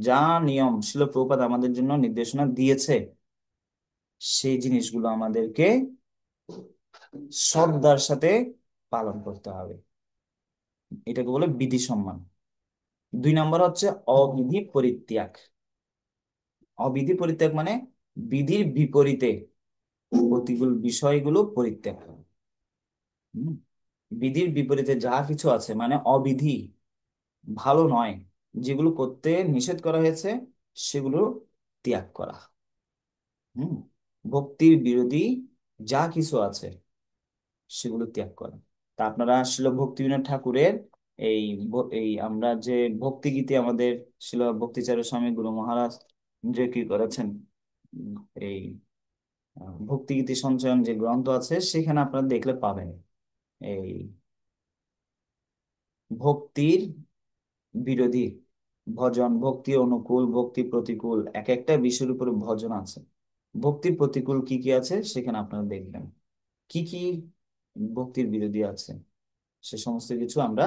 Speaker 1: যা নিয়ম শিল প্রভুপাদ আমাদের জন্য নির্দেশনা দিয়েছে, সেই জিনিসগুলো আমাদেরকে শ্রদ্ধার সাথে পালন করতে হবে। এটাকে বলে বিধি সম্মান। দুই নম্বর হচ্ছে অবিধি পরিত্যাগ। অবিধি পরিত্যাগ মানে বিধির বিপরীতে প্রতিকূল বিষয়গুলো পরিত্যাগ করা। হুম। বিধির বিপরীতে যা কিছু আছে মানে অবিধি, ভালো নয়, যেগুলো করতে নিষেধ করা হয়েছে, সেগুলো ত্যাগ করা। হুম। ভক্তির বিরোধী যা কিছু আছে সেগুলো ত্যাগ করা। তা আপনারা শিল ভক্তিবিনোদ ঠাকুরের এই এই আমরা যে ভক্তি গীতি আমাদের শিল ভক্তিচার্য স্বামী গুরু মহারাজ যে কি করেছেন, উম, এই ভক্তিগীতি সঞ্চয়ন যে গ্রন্থ আছে সেখানে আপনারা দেখলে পাবেন এই ভক্তির বিরোধী ভজন, ভক্তি অনুকূল, ভক্তি প্রতিকূল, এক একটা বিষয়ের উপরে ভজন আছে। ভক্তি প্রতিকূল কি কি আছে সেখানে আপনারা দেখবেন, কি কি ভক্তির বিরোধী আছে, সে সমস্ত কিছু আমরা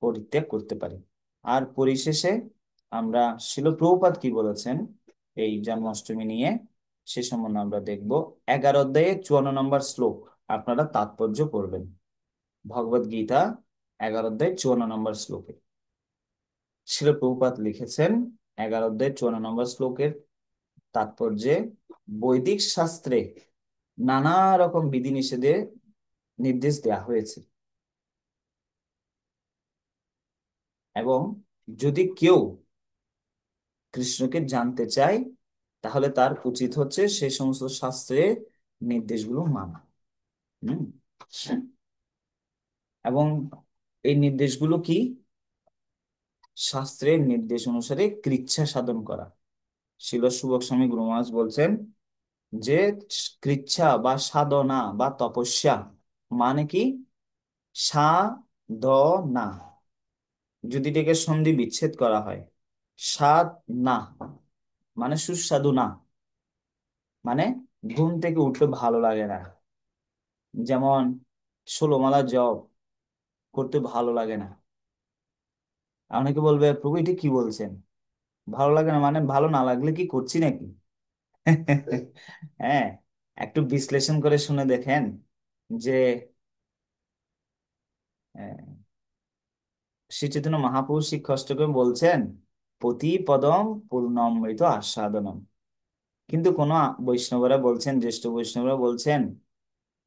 Speaker 1: পরিত্যাগ করতে পারি। আর পরিশেষে আমরা শিল প্রভুপাদ কি বলেছেন এই জন্মাষ্টমী নিয়ে, সে সম্বন্ধে আমরা দেখব। 11 অধ্যায়ে 54 নম্বর শ্লোক আপনারা তাৎপর্য করবেন। ভগবদ গীতা 11 অধ্যায় 54 নম্বর শ্লোকে শিল প্রভুপাদ লিখেছেন 11 অধ্যায় 54 নম্বর শ্লোকের তাৎপর্যে বৈদিক শাস্ত্রে নানা রকম বিধিনিষেধের নির্দেশ দেওয়া হয়েছে, এবং যদি কেউ কৃষ্ণকে জানতে চায় তাহলে তার উচিত হচ্ছে সেই সমস্ত শাস্ত্রের নির্দেশগুলো মানা। হুম। এবং এই নির্দেশগুলো কি? শাস্ত্রের নির্দেশ অনুসারে কৃচ্ছা সাধন করা। শিল সুবক স্বামী গুরু মহারাজ বলছেন যে কৃচ্ছা বা সাধনা বা তপস্যা মানে কি? সাধনা যদি এটাকে সন্ধি বিচ্ছেদ করা হয়, সাধ না মানে সুস্বাদু না, মানে ঘুম থেকে উঠতে ভালো লাগে না। যেমন 16 মালা জপ করতে ভালো লাগে না। অনেকে বলবে প্রভু এটি কি বলছেন, ভালো লাগে না মানে ভালো না লাগলে কি করছি নাকি? হ্যাঁ, একটু বিশ্লেষণ করে শুনে দেখেন যে শ্রী চৈতন্য মহাপ্রভু শ্রী কষ্টকে বলছেন পতি পদম পূর্ণমৃত আস্বাদনম। কিন্তু কোন বৈষ্ণবরা বলছেন, জ্যেষ্ঠ বৈষ্ণবরা বলছেন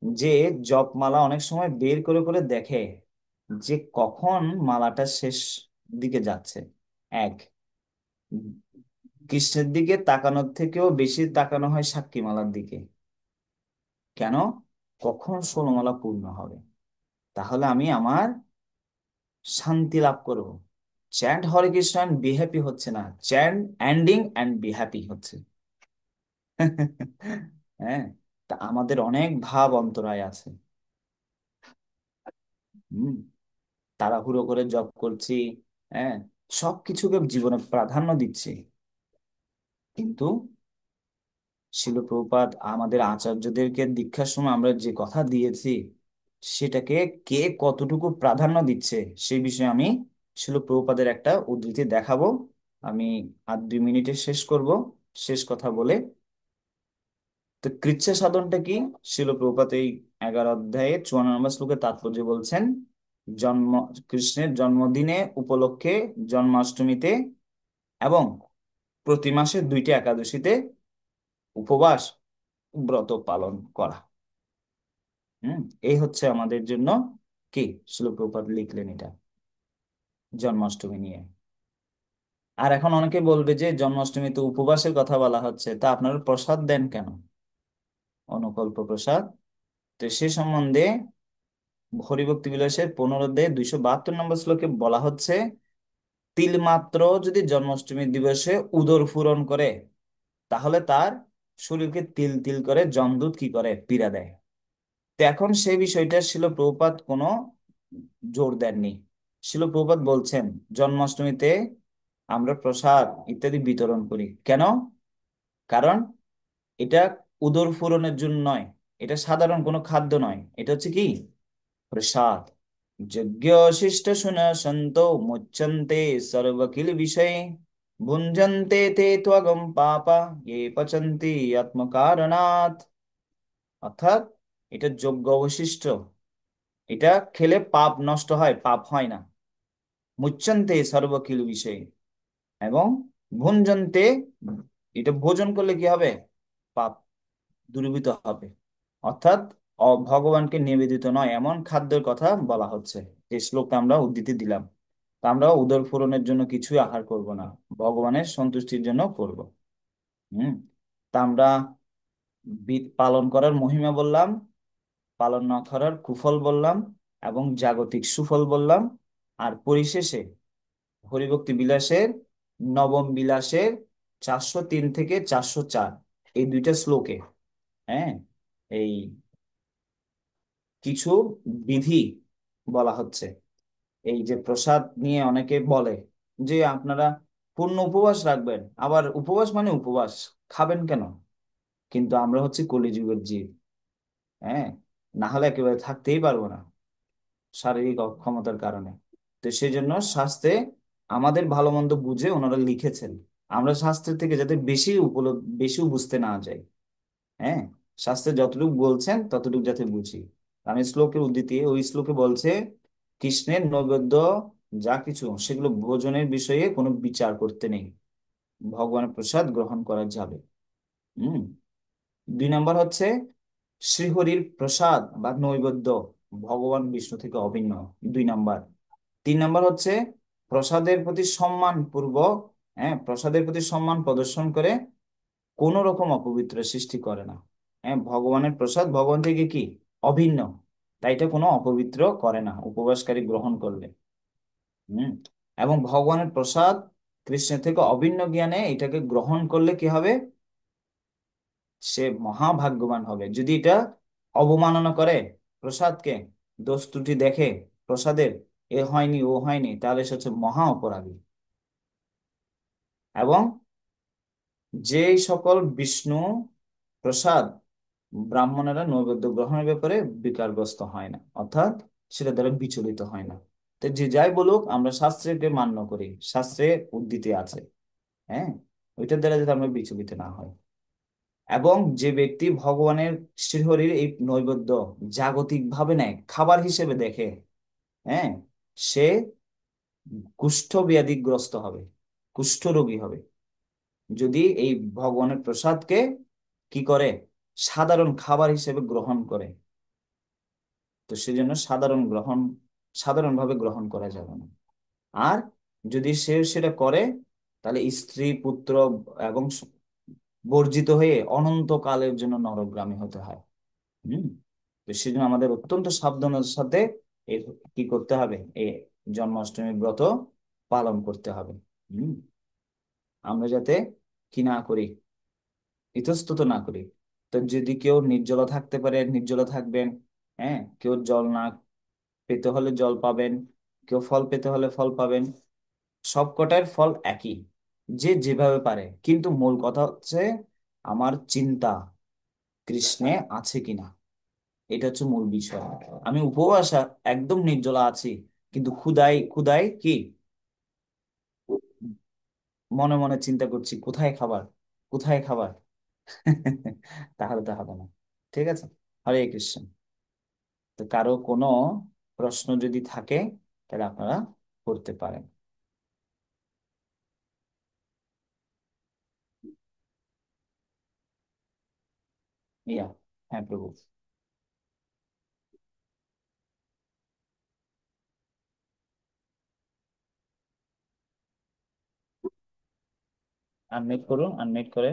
Speaker 1: যে জপমালা অনেক সময় বের করে করে দেখে যে কখন মালাটা শেষ দিকে যাচ্ছে। এক, কৃষ্ণের দিকে তাকানোর থেকেও বেশি তাকানো হয় সাক্ষী মালার দিকে। কেন? কখন 16 মালা পূর্ণ হবে, তাহলে আমি আমার শান্তি লাভ করব। Chant Hare Krishna and be happy হচ্ছে না, chant ending and be happy হচ্ছে। হ্যাঁ। তা আমাদের অনেক ভাব অন্তরায় আছে। হম। তাড়াহুড়ো করে জব করছি, হ্যাঁ, সবকিছুকে জীবনে প্রাধান্য দিচ্ছি, কিন্তু শিল প্রভুপাদ আমাদের আচার্যদেরকে দীক্ষার সময় আমরা যে কথা দিয়েছি সেটাকে কে কতটুকু প্রাধান্য দিচ্ছে সেই বিষয়ে আমি শিল প্রভুপাদের একটা উদ্ধৃতি দেখাবো। আমি আর 2 মিনিটে শেষ করব। শেষ কথা বলে তো কৃচ্ছা সাধনটা কি? শিল প্রভুপাদ এই 11 অধ্যায়ে 54 নম্বর শ্লোকে তাৎপর্য বলছেন। জন্ম কৃষ্ণের জন্মদিনে উপলক্ষে জন্মাষ্টমীতে এবং প্রতি মাসে 2টি একাদশীতে উপবাস ব্রত পালন করা। হুম। এই হচ্ছে আমাদের জন্য কি শিল প্রভুপাদ লিখলেন এটা জন্মাষ্টমী নিয়ে। আর এখন অনেকে বলবে যে জন্মাষ্টমীতে উপবাসের কথা বলা হচ্ছে, তা আপনারা প্রসাদ দেন কেন, অনুকল্প প্রসাদ? তো সে সম্বন্ধে হরিভক্তি বিলাসের 15 অধ্যায়ে 272 নম্বর শ্লোকে বলা হচ্ছে, তিল মাত্র যদি জন্মাষ্টমী দিবসে উদর পূরণ করে, তাহলে তার শরীরকে তিল তিল করে যমদূত কি করে, পীড়া দেয়। তো এখন সেই বিষয়টা শিল প্রভুপাদ কোনো জোর দেননি। শিল প্রভুপাদ বলছেন জন্মাষ্টমীতে আমরা প্রসাদ ইত্যাদি বিতরণ করি কেন? কারণ এটা উদর পূরণের জন্য নয়, এটা সাধারণ কোনো খাদ্য নয়, এটা হচ্ছে কি প্রসাদ। যজ্ঞ শিষ্ট শুন সন্ত মুচ্যন্তে সর্বকিল বিষয়ে ভুঞ্জন্তে তে ত্বগম পাপা ये পচন্তি আত্মকারণাৎ। অর্থাৎ এটা যজ্ঞ অবশিষ্ট, এটা খেলে পাপ নষ্ট হয়, পাপ হয় না। মুচ্যন্তে সর্বকিল বিষয়ে, এবং ভুঞ্জন্তে, এটা ভোজন করলে কি হবে, পাপ দূরীভূত হবে। অর্থাৎ ভগবানকে নিবেদিত নয় এমন খাদ্যের কথা বলা হচ্ছে। এই শ্লোকটা আমরা উদ্ধৃতি দিলাম। তা আমরা উদর পূরণের জন্য কিছুই আহার করব না, ভগবানের সন্তুষ্টির জন্য করব। হুম। তা আমরা পালন করার মহিমা বললাম, পালন না করার কুফল বললাম, এবং জাগতিক সুফল বললাম। আর পরিশেষে হরিভক্তি বিলাসের নবম বিলাসের 403 থেকে 404 এই 2টা শ্লোকে, হ্যাঁ, এই কিছু বিধি বলা হচ্ছে। এই যে প্রসাদ নিয়ে অনেকে বলে যে আপনারা পূর্ণ উপবাস রাখবেন, আবার উপবাস মানে উপবাস, খাবেন কেন? কিন্তু আমরা হচ্ছে কলিযুগের জীব, হ্যাঁ, না হলে একেবারে থাকতেই পারবো না শারীরিক অক্ষমতার কারণে। তো সেই জন্য শাস্ত্রে আমাদের ভালো মন্দ বুঝে ওনারা লিখেছেন, আমরা শাস্ত্রের থেকে যাতে বেশি বুঝতে না যাই। হ্যাঁ, শাস্ত্রে যতটুকু বলছেন ততটুকু যাতে বুঝি। আমি শ্লোকের উদ্ধৃতি, ওই শ্লোকে বলছে কৃষ্ণের নৈবেদ্য যা কিছু সেগুলো ভোজনের বিষয়ে কোনো বিচার করতে নেই, ভগবানের প্রসাদ গ্রহণ করা যাবে। হুম। 2 নম্বর হচ্ছে শ্রীহরির প্রসাদ বা নৈবেদ্য ভগবান বিষ্ণু থেকে অভিন্ন, 2 নম্বর। 3 নম্বর হচ্ছে প্রসাদের প্রতি সম্মান পূর্বক, হ্যাঁ, প্রসাদের প্রতি সম্মান প্রদর্শন করে কোন রকম অপবিত্র সৃষ্টি করে না। হ্যাঁ, ভগবানের প্রসাদ ভগবান থেকে কি অভিন্ন, তাই এটা কোনো অপবিত্র করে না উপবাসকারী গ্রহণ করলে। হুম। এবং ভগবানের প্রসাদ কৃষ্ণের থেকে অভিন্ন জ্ঞানে এটাকে গ্রহণ করলে কি হবে, সে মহাভাগ্যবান হবে। যদি এটা অবমাননা করে, প্রসাদকে দোষ ত্রুটি দেখে প্রসাদের, এ হয়নি ও হয়নি, তাহলে সে হচ্ছে মহা অপরাধী। এবং যে সকল বিষ্ণু প্রসাদ ব্রাহ্মণেরা নৈবেদ্য গ্রহণের ব্যাপারে বিকারগ্রস্ত হয় না, অর্থাৎ সেটা দ্বারা বিচলিত হয় না। তো যে যাই বলুক আমরা শাস্ত্রকে মান্য করি, শাস্ত্রে উদ্ধৃতি আছে, হ্যাঁ, ওইটার দ্বারা যাতে আমরা বিচলিত না হয়। এবং যে ব্যক্তি ভগবানের শ্রীহরির এই নৈবেদ্য জাগতিক ভাবে নেয়, খাবার হিসেবে দেখে, হ্যাঁ, সে কুষ্ঠ ব্যাধিগ্রস্ত হবে, কুষ্ঠ রোগী হবে। যদি এই ভগবানের প্রসাদকে কি করে, সাধারণ খাবার হিসেবে গ্রহণ করে। তো সেজন্য সাধারণভাবে গ্রহণ করা যাবে না। আর যদি সে সেটা করে, তাহলে স্ত্রী পুত্র এবং বর্জিত হয়ে অনন্তকালের জন্য নরকগামী হতে হয়। হম। তো সেজন্য আমাদের অত্যন্ত সাবধানতার সাথে এই কি করতে হবে, এই জন্মাষ্টমী ব্রত পালন করতে হবে। হম। আমরা যাতে কি না করি, ইতস্তত না করি। তো যদি কেউ নির্জলা থাকতে পারে নির্জলা থাকবেন, হ্যাঁ, কেউ জল না পেতে হলে জল পাবেন, কেউ ফল পেতে হলে ফল পাবেন, সবকটার ফল একই, যে যেভাবে পারে। কিন্তু মূল কথা হচ্ছে আমার চিন্তা কৃষ্ণে আছে কিনা, এটা হচ্ছে মূল বিষয়। আমি উপবাস একদম নির্জলা আছি, কিন্তু ক্ষুধায় ক্ষুধায় কি মনে মনে চিন্তা করছি কোথায় খাবার, কোথায় খাবার। তাহলে তো হবে না। ঠিক আছে। হরে কৃষ্ণ। তো কারো কোনো প্রশ্ন যদি থাকে তাহলে আপনারা করতে পারেন। ইয়া। হ্যাঁ প্রভু। আনমিউট করুন, আনমিউট করে।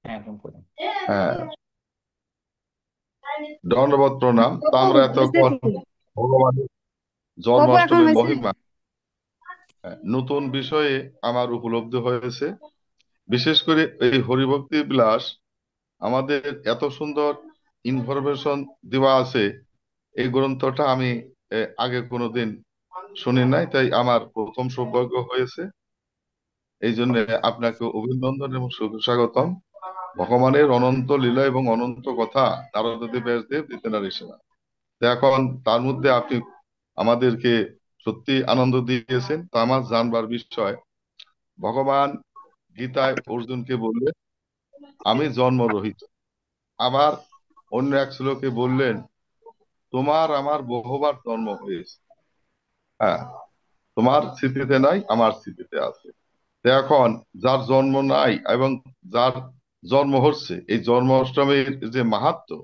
Speaker 1: হ্যাঁ এখন করুন।
Speaker 2: হ্যাঁ, দণ্ডবত প্রণাম। তো আমরা এতক্ষণ ভগবানের জন্মাষ্টমীর মহিমা নতুন বিষয়ে আমার উপলব্ধি হয়েছে। বিশেষ করে এই হরিভক্তি বিলাস আমাদের এত সুন্দর ইনফরমেশন দেওয়া আছে। এই গ্রন্থটা আমি আগে কোনোদিন শুনি নাই, তাই আমার প্রথম সৌভাগ্য হয়েছে। এই জন্য আপনাকে অভিনন্দন এবং সুস্বাগতম। ভগবানের অনন্ত লীলা এবং অনন্ত কথা নারদদেব ব্যাসদেব দিতেন ঋষিরা। তো এখন তার মধ্যে আপনি আমাদেরকে সত্যি আনন্দ দিয়েছেন। তো আমার জানবার বিষয়, ভগবান গীতায় অর্জুনকে বললেন আমি জন্মরহিত। আবার অন্য এক শ্লোকে বললেন তোমার আমার বহুবার জন্ম হয়েছে। হ্যাঁ, তোমার স্মৃতিতে নাই, আমার স্মৃতিতে আছে। তো এখন যার জন্ম নাই এবং যার জন্ম হচ্ছে, এই জন্মাষ্টমীর যে মাহাত্ম্য,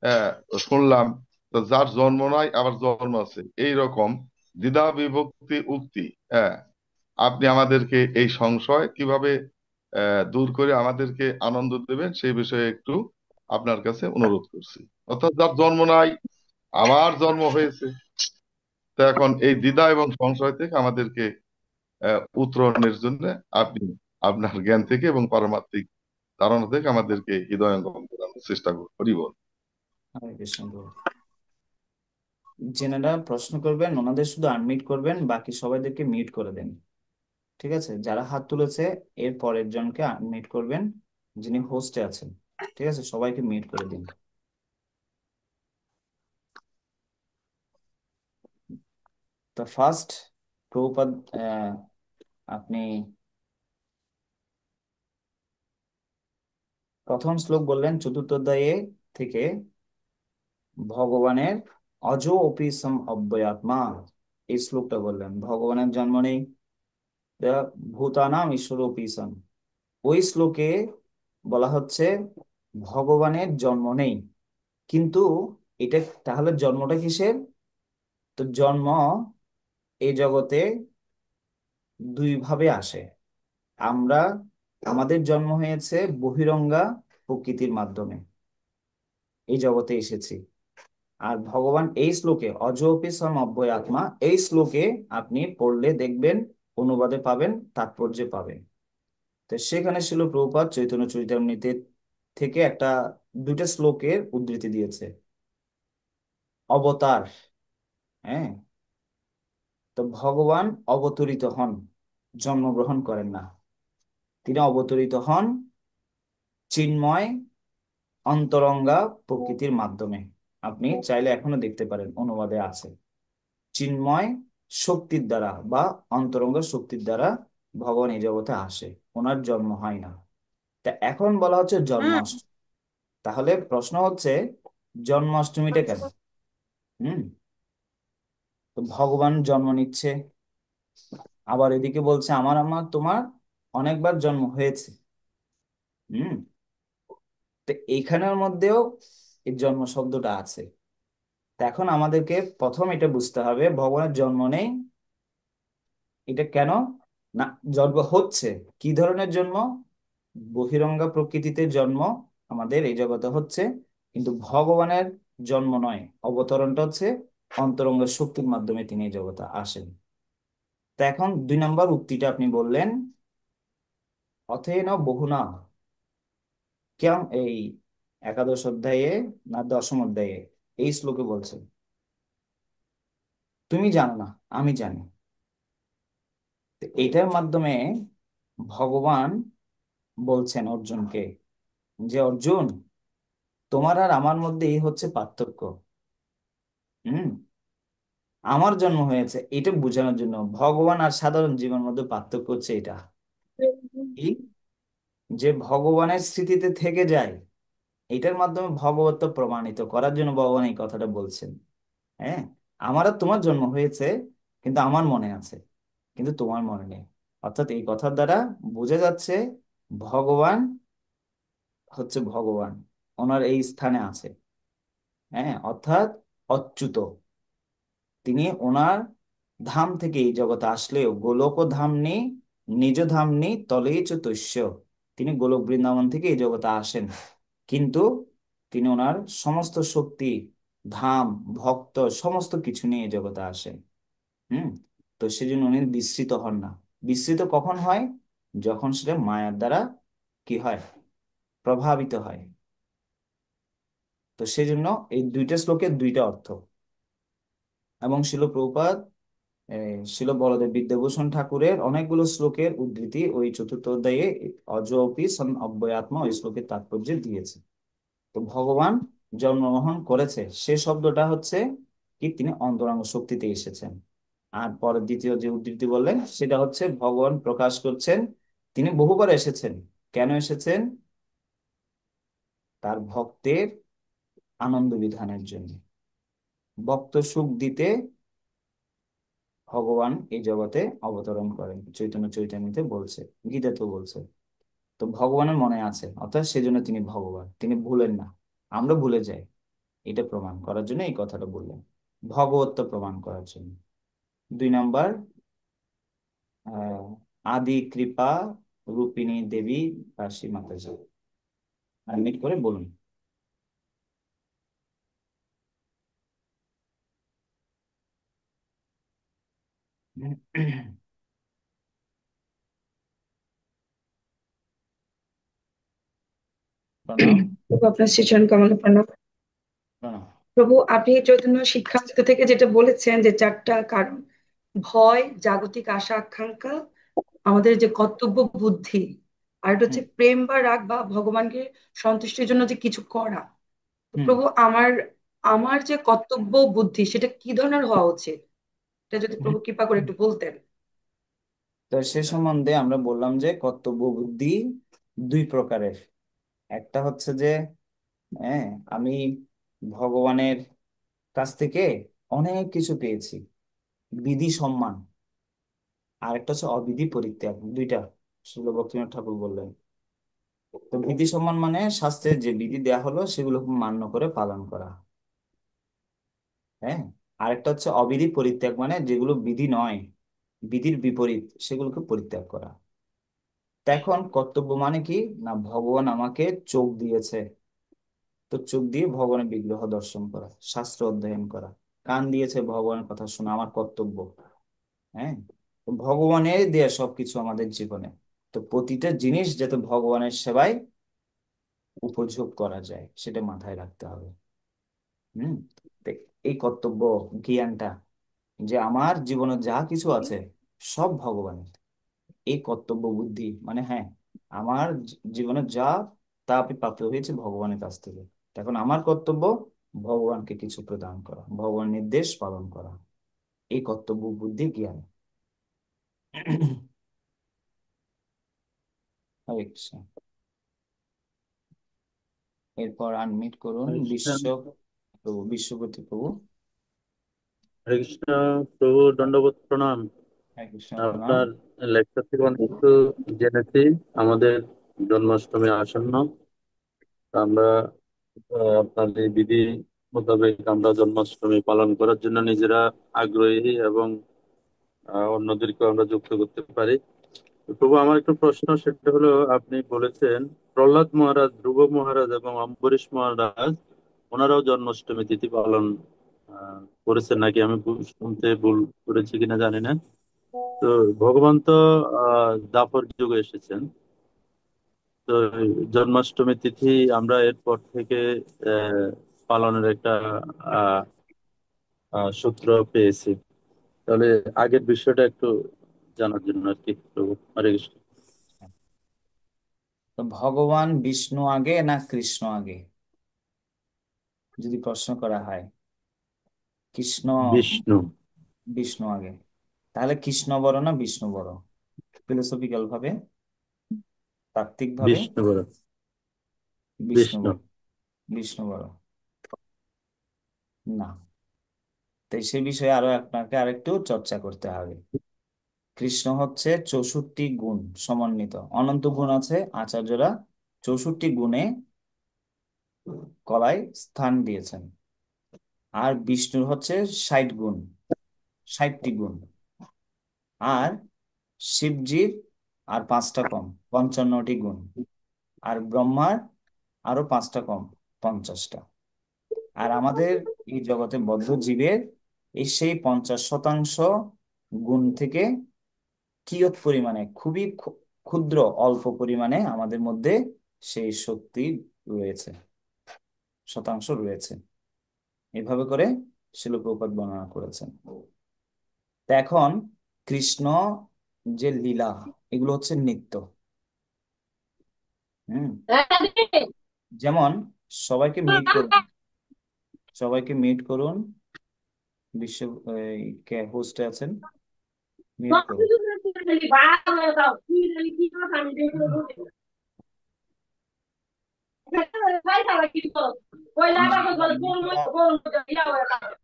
Speaker 2: হ্যাঁ, শুনলাম। তো যার জন্ম নাই আবার জন্ম আছে, এইরকম দ্বিধা বিভক্তি উক্তি। হ্যাঁ, আপনি আমাদেরকে এই সংশয় কিভাবে দূর করে আমাদেরকে আনন্দ দেবেন সেই বিষয়ে একটু আপনার কাছে অনুরোধ করছি। অর্থাৎ যার জন্ম নাই আমার জন্ম হয়েছে, তো এখন এই দ্বিধা এবং সংশয় থেকে আমাদেরকে উত্তরণের জন্য আপনি আপনার জ্ঞান থেকে এবং পারমার্থিক ধারণা থেকে আমাদেরকে হৃদয়ঙ্গম করানোর চেষ্টা করি।
Speaker 1: হরে কৃষ্ণ প্রভু। যেনারা প্রশ্ন করবেন ওনাদের শুধু আনমিউট করবেন, বাকি সবাইদেরকে মিউট করে দেন। ঠিক আছে, যারা হাত তুলেছে এর পরের জনকে আনমিউট করবেন, যিনি হোস্টে আছেন। ঠিক আছে, সবাইকে মিউট করে দিন। তো ফার্স্ট প্রভুপাদ, আপনি প্রথম শ্লোক বললেন চতুর্থ অধ্যায়ে থেকে, ভগবানের অজ অপি সম অব্যয়াত্মা। এই শ্লোকটা বললেন ভগবানের জন্ম নেই, ভূতানাম ঈশ্বরোপি সম। ওই শ্লোকে বলা হচ্ছে ভগবানের জন্ম নেই, কিন্তু এটা তাহলে জন্মটা কিসের? তো জন্ম এই জগতে দুই ভাবে আসে। আমরা, আমাদের জন্ম হয়েছে বহিরঙ্গা প্রকৃতির মাধ্যমে, এই জগতে এসেছি। আর ভগবান এই শ্লোকে অজোপি সম অব্যয় আত্মা, এই শ্লোকে আপনি পড়লে দেখবেন, অনুবাদে পাবেন, তাৎপর্যে পাবেন। তো সেখানে ছিল প্রভুপাদ চৈতন্য চরিতামৃতে থেকে একটা, দুইটা শ্লোকের উদ্ধৃতি দিয়েছে। অবতার, হ্যাঁ, তো ভগবান অবতরিত হন, জন্মগ্রহণ করেন না। তিনি অবতরিত হন চিন্ময় অন্তরঙ্গা প্রকৃতির মাধ্যমে। আপনি চাইলে এখনো দেখতে পারেন, অনুবাদে আছে। চিন্ময় শক্তির দ্বারা বা অন্তরঙ্গ শক্তির দ্বারা ভগবান এই জগতে আসে, ওনার জন্ম হয় না। তা এখন বলা হচ্ছে জন্মাষ্টমী। তাহলে প্রশ্ন হচ্ছে জন্মাষ্টমীটা কেন? হুম। তো ভগবান জন্ম নিচ্ছে, আবার এদিকে বলছে আমার আমার তোমার অনেকবার জন্ম হয়েছে। হুম। তো এইখানের মধ্যেও এই জন্ম শব্দটা আছে। তো এখন আমাদেরকে প্রথম এটা বুঝতে হবে ভগবানের জন্ম নেই, এটা কেন না? জন্ম হচ্ছে, কি ধরনের জন্ম? বহিরঙ্গা প্রকৃতিতে জন্ম আমাদের এই জগতে হচ্ছে, কিন্তু ভগবানের জন্ম নয়, অবতরণটা হচ্ছে অন্তরঙ্গ শক্তির মাধ্যমে তিনি এই জগতে আসেন। তা এখন দুই নম্বর উক্তিটা আপনি বললেন অথেন বহুনা, কেন এই একাদশ অধ্যায়ে না দশম অধ্যায়ে এই শ্লোকে বলছেন তুমি জানো না, আমি জানি। তো এটার মাধ্যমে ভগবান বলছেন অর্জুনকে যে অর্জুন, তোমার আর আমার মধ্যে এই হচ্ছে পার্থক্য। হুম। আমার জন্ম হয়েছে এটা বোঝানোর জন্য, ভগবান আর সাধারণ জীবনের মধ্যে পার্থক্য হচ্ছে এটা কি, যে ভগবানের স্মৃতিতে থেকে যায়, এটার মাধ্যমে ভগবত্ব প্রমাণিত করার জন্য ভগবান এই কথাটা বলছেন। হ্যাঁ, আমার আর তোমার জন্ম হয়েছে, কিন্তু আমার মনে আছে, কিন্তু তোমার মনে নেই। অর্থাৎ এই কথার দ্বারা বোঝা যাচ্ছে ভগবান হচ্ছে ভগবান, ওনার এই স্থানে আছে। হ্যাঁ, অর্থাৎ অচ্যুত। তিনি ওনার ধাম থেকে এই জগতে আসলেও গোলক ধাম নেই, নিজ ধাম নেই, তলেই চ তস্য। তিনি গোলক বৃন্দাবন থেকে এই জগতে আসেন, কিন্তু তিনি ওনার সমস্ত শক্তি, ধাম, ভক্ত সমস্ত কিছু নিয়ে এই জগতে আসেন। হুম। তো সেজন্য উনি বিস্মৃত হন না। বিস্মৃত কখন হয়? যখন সেটা মায়ার দ্বারা কি হয়, প্রভাবিত হয়। তো সেজন্য এই দুইটা শ্লোকের দুইটা অর্থ। এবং শিল প্রভুপাদ, শিল বলদেব বিদ্যাভূষণ ঠাকুরের অনেকগুলো শ্লোকের উদ্ধৃতি ওই চতুর্থ অধ্যায়ে অজ অপি সন অব্যয়াত্মা ওই শ্লোকের তাৎপর্য দিয়েছে। তো ভগবান জন্মগ্রহণ করেছে সে শব্দটা হচ্ছে কি, তিনি অন্তরঙ্গ শক্তিতে এসেছেন। আর পরে দ্বিতীয় যে উদ্ধৃতি বললেন সেটা হচ্ছে ভগবান প্রকাশ করছেন তিনি বহুবার এসেছেন। কেন এসেছেন? তার ভক্তের আনন্দ বিধানের জন্য, ভক্ত সুখ দিতে ভগবান এই জগতে অবতরণ করেন, চৈতন্য চৈতন্যতে বলছে, গীতাতেও বলছে। তো ভগবানের মনে আছে, অর্থাৎ সেজন্য তিনি ভগবান, তিনি ভুলেন না। আমরা ভুলে যাই, এটা প্রমাণ করার জন্য এই কথাটা বললেন, ভগবত্ব প্রমাণ করার জন্য। 2 নম্বর, আহ আদি কৃপা রূপিণী দেবী কাশী মাতাজি, আনমিট করে বলুন। প্রণাম।
Speaker 3: প্রভু আপনার শ্রীচরণ কমলে প্রণাম।
Speaker 1: প্রণাম।
Speaker 3: প্রভু আপনি চৈতন্য শিক্ষামৃত থেকে যেটা বলেছেন যে চারটা কারণ, ভয়, জাগতিক আশা আকাঙ্ক্ষা, আমাদের যে কর্তব্য বুদ্ধি, আর এটা
Speaker 1: হুম।
Speaker 3: হচ্ছে প্রেম বা রাগ বা ভগবানকে সন্তুষ্টির জন্য যে কিছু করা। তো
Speaker 1: হুম।
Speaker 3: প্রভু আমার আমার যে কর্তব্য বুদ্ধি সেটা কি ধরনের হওয়া উচিত, এটা যদি প্রভু কৃপা করে একটু বলতেন।
Speaker 1: তো সে সম্বন্ধে আমরা বললাম যে কর্তব্য বুদ্ধি 2 প্রকারের। একটা হচ্ছে যে, হ্যাঁ, আমি ভগবানের কাছ থেকে অনেক কিছু পেয়েছি, বিধি সম্মান। আর একটা হচ্ছে অবিধি পরিত্যাগ, দুইটা শিল ভক্তিনাথ ঠাকুর বললেন। তো বিধি সম্মান মানে শাস্ত্রের যে বিধি দেয়া হলো সেগুলো মান্য করে পালন করা। হ্যাঁ। আরেকটা হচ্ছে অবিধি পরিত্যাগ, মানে যেগুলো বিধি নয়, বিধির বিপরীত, সেগুলোকে পরিত্যাগ করা। তো এখন কর্তব্য মানে কি, না ভগবান আমাকে চোখ দিয়েছে, তো চোখ দিয়ে ভগবানের বিগ্রহ দর্শন করা, শাস্ত্র অধ্যয়ন করা। কান দিয়েছে ভগবানের কথা শোনা, আমার কর্তব্য। হ্যাঁ। তো ভগবানের দেয়া সবকিছু আমাদের জীবনে, তো প্রতিটা জিনিস যাতে ভগবানের সেবায় উপযোগ করা যায় সেটা মাথায় রাখতে হবে। হুম। তো এই কর্তব্য জ্ঞানটা, যে আমার জীবনে যা কিছু আছে সব ভগবানের, এই কর্তব্য বুদ্ধি মানে, হ্যাঁ, আমার জীবনে যা তা আমি প্রাপ্ত হয়েছে ভগবানের কাছ থেকে। এখন আমার কর্তব্য ভগবানকে কিছু প্রদান করা, ভগবানের নির্দেশ পালন করা, এই কর্তব্য বুদ্ধি জ্ঞান। হরে কৃষ্ণ। এরপর আনমিট করুন
Speaker 4: হরে কৃষ্ণ।
Speaker 1: প্রভু, বিশ্বপতি প্রভু।
Speaker 4: হরে কৃষ্ণ। প্রভু দণ্ডবত প্রণাম।
Speaker 1: হরে কৃষ্ণ, প্রণাম।
Speaker 4: আপনার লেকচার থেকে অনেক কিছু জেনেছি। আমাদের জন্মাষ্টমী আসন্ন। তা আমরা আপনার এই বিধি মোতাবেক আমরা জন্মাষ্টমী পালন করার জন্য নিজেরা আগ্রহী এবং অন্যদেরকেও আমরা যুক্ত করতে পারি। তো প্রভু আমার একটা প্রশ্ন, সেটা হলো আপনি বলেছেন প্রহ্লাদ মহারাজ, ধ্রুব মহারাজ এবং অম্বরীশ মহারাজ ওনারাও জন্মাষ্টমী তিথি পালন করেছেন নাকি? আমি শুনতে ভুল করেছি কিনা জানি না। তো ভগবান তো দ্বাপর যুগে এসেছেন। তো এই জন্মাষ্টমী তিথি আমরা এরপর থেকে আহ, পালনের একটা আহ, সূত্র পেয়েছি। তাহলে আগের বিষয়টা একটু জানার জন্য আর কি প্রভু। হরে কৃষ্ণ।
Speaker 1: তো ভগবান বিষ্ণু আগে না কৃষ্ণ আগে যদি প্রশ্ন করা হয়? কৃষ্ণ,
Speaker 4: বিষ্ণু।
Speaker 1: বিষ্ণু আগে। তাহলে কৃষ্ণ বড় না বিষ্ণু বড়? ফিলোসফিক্যাল ভাবে, তাত্ত্বিক ভাবে
Speaker 4: বিষ্ণু বড়।
Speaker 1: বিষ্ণু
Speaker 4: বিষ্ণু।
Speaker 1: বড়। বিষ্ণু বড় না। তাই সে বিষয়ে আরো আপনাকে আরেকটু চর্চা করতে হবে। কৃষ্ণ হচ্ছে 64 গুণ সমন্বিত, অনন্ত গুণ আছে, আচার্যরা 64 গুণে কলায় স্থান দিয়েছেন। আর বিষ্ণুর হচ্ছে 60 গুণ, 60টি গুণ। আর শিবজির আর 5টা কম, 55টি গুণ। আর ব্রহ্মার আরো 5টা কম, 50টা। আর আমাদের এই জগতে বদ্ধ জীবের এই সেই 50% গুণ থেকে কিয়ৎ পরিমাণে, খুবই ক্ষুদ্র অল্প পরিমাণে আমাদের মধ্যে সেই শক্তি রয়েছে, শতাংশ রয়েছে। এভাবে করে শিল প্রপাত বর্ণনা করেছেন। তা এখন কৃষ্ণ যে লীলা, এগুলো হচ্ছে নিত্য। হুম। যেমন সবাইকে মিট করুন, সবাইকে মিট করুন। বিশ্ব কে হোস্টে আছেন, মিট করুন। mute করা।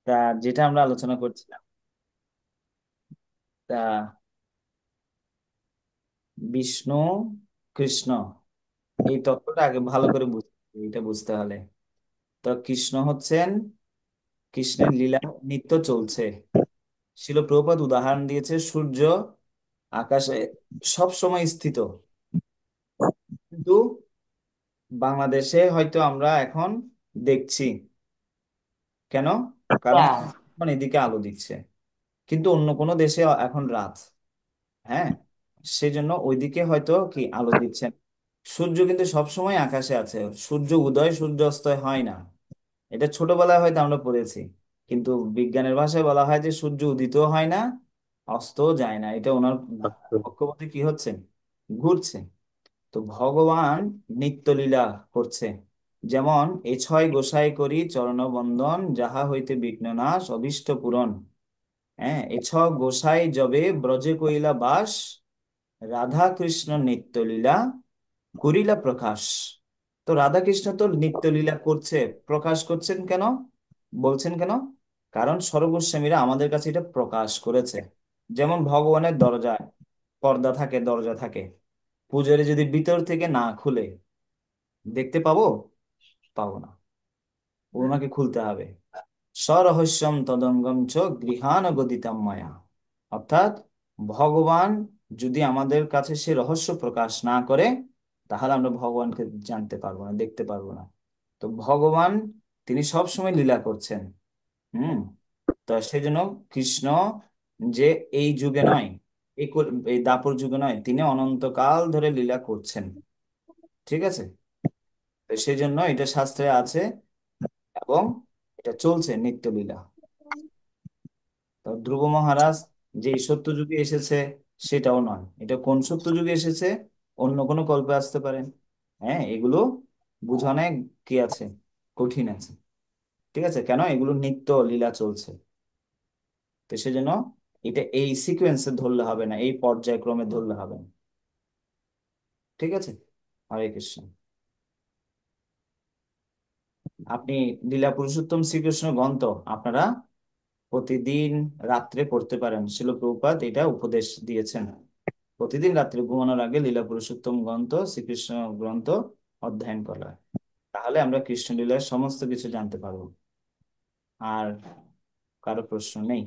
Speaker 1: তা যেটা আমরা আলোচনা করছিলাম, তা বিষ্ণু কৃষ্ণ এই তত্ত্বটা আগে ভালো করে বুঝতে হবে, এটা বুঝতে হলে। তো কৃষ্ণ হচ্ছেন, কৃষ্ণের লীলা নিত্য চলছে। শিল প্রভুপাদ উদাহরণ দিয়েছে সূর্য আকাশে সব সময় স্থিত, কিন্তু বাংলাদেশে হয়তো আমরা এখন দেখছি কেন? কারণ এখন এদিকে আলো দিচ্ছে, কিন্তু অন্য কোনো দেশে এখন রাত। হ্যাঁ, সেই জন্য ওইদিকে হয়তো কি আলো দিচ্ছে না। সূর্য কিন্তু সবসময় আকাশে আছে, সূর্য উদয় সূর্য অস্তয় হয় না। এটা ছোটবেলায় হয়তো আমরা পড়েছি, কিন্তু বিজ্ঞানের ভাষায় বলা হয় যে সূর্য উদিত হয় না, অস্তও যায় না। এটা ওনার
Speaker 4: আচ্ছা।
Speaker 1: কক্ষপথে কি হচ্ছে, ঘুরছে। তো ভগবান নিত্যলীলা করছে। যেমন এ ছয় গোসাই করি চরণবন্দন, যাহা হইতে বিঘ্ন নাশ অভীষ্ট পূরণ। হ্যাঁ, এ ছ গোসাই যবে ব্রজে কইলা বাস, রাধা কৃষ্ণ নিত্যলীলা করিলা প্রকাশ। তো রাধা কৃষ্ণ তো নিত্যলীলা করছে, প্রকাশ করছেন কেন, বলছেন কেন? কারণ সর্বস্বামীরা আমাদের কাছে এটা প্রকাশ করেছে। যেমন ভগবানের দরজায় পর্দা থাকে, দরজা থাকে, পূজারী যদি ভিতর থেকে না খুলে দেখতে পাবো? পাবো না, ওনাকে খুলতে হবে। স্বরহস্যম তদঙ্গম চ গৃহাণ গদিতাম মায়া। অর্থাৎ ভগবান যদি আমাদের কাছে সে রহস্য প্রকাশ না করে, তাহলে আমরা ভগবানকে জানতে পারবো না, দেখতে পারবো না। তো ভগবান তিনি সব সময় লীলা করছেন। হুম। তো সেই জন্য কৃষ্ণ যে এই যুগে নয়, এই দাপর যুগে নয়, তিনি অনন্তকাল ধরে লীলা করছেন। ঠিক আছে? তো সেই জন্য এটা শাস্ত্রে আছে, এবং এটা চলছে নিত্যলীলা। তো ধ্রুব মহারাজ যে এই সত্যযুগে এসেছে সেটাও নয়। এটা কোন সত্যযুগে এসেছে? অন্য কোনো কল্পে আসতে পারে। হ্যাঁ, এগুলো বোঝানো কি আছে, কঠিন আছে। ঠিক আছে, কেন এগুলো নিত্য লীলা চলছে। তো সেজন্য এটা এই সিকোয়েন্সে ধরলে হবে না, এই পর্যায়ক্রমে ধরলে হবে না। ঠিক আছে। হরে কৃষ্ণ। আপনি লীলা পুরুষোত্তম শ্রীকৃষ্ণ গ্রন্থ আপনারা প্রতিদিন রাত্রে পড়তে পারেন। শিল প্রভুপাদ এটা উপদেশ দিয়েছেন, প্রতিদিন রাত্রে ঘুমানোর আগে লীলা পুরুষোত্তম গ্রন্থ, শ্রীকৃষ্ণ গ্রন্থ অধ্যয়ন করা। তাহলে আমরা কৃষ্ণলীলার সমস্ত কিছু জানতে পারবো। আর কারো প্রশ্ন নেই?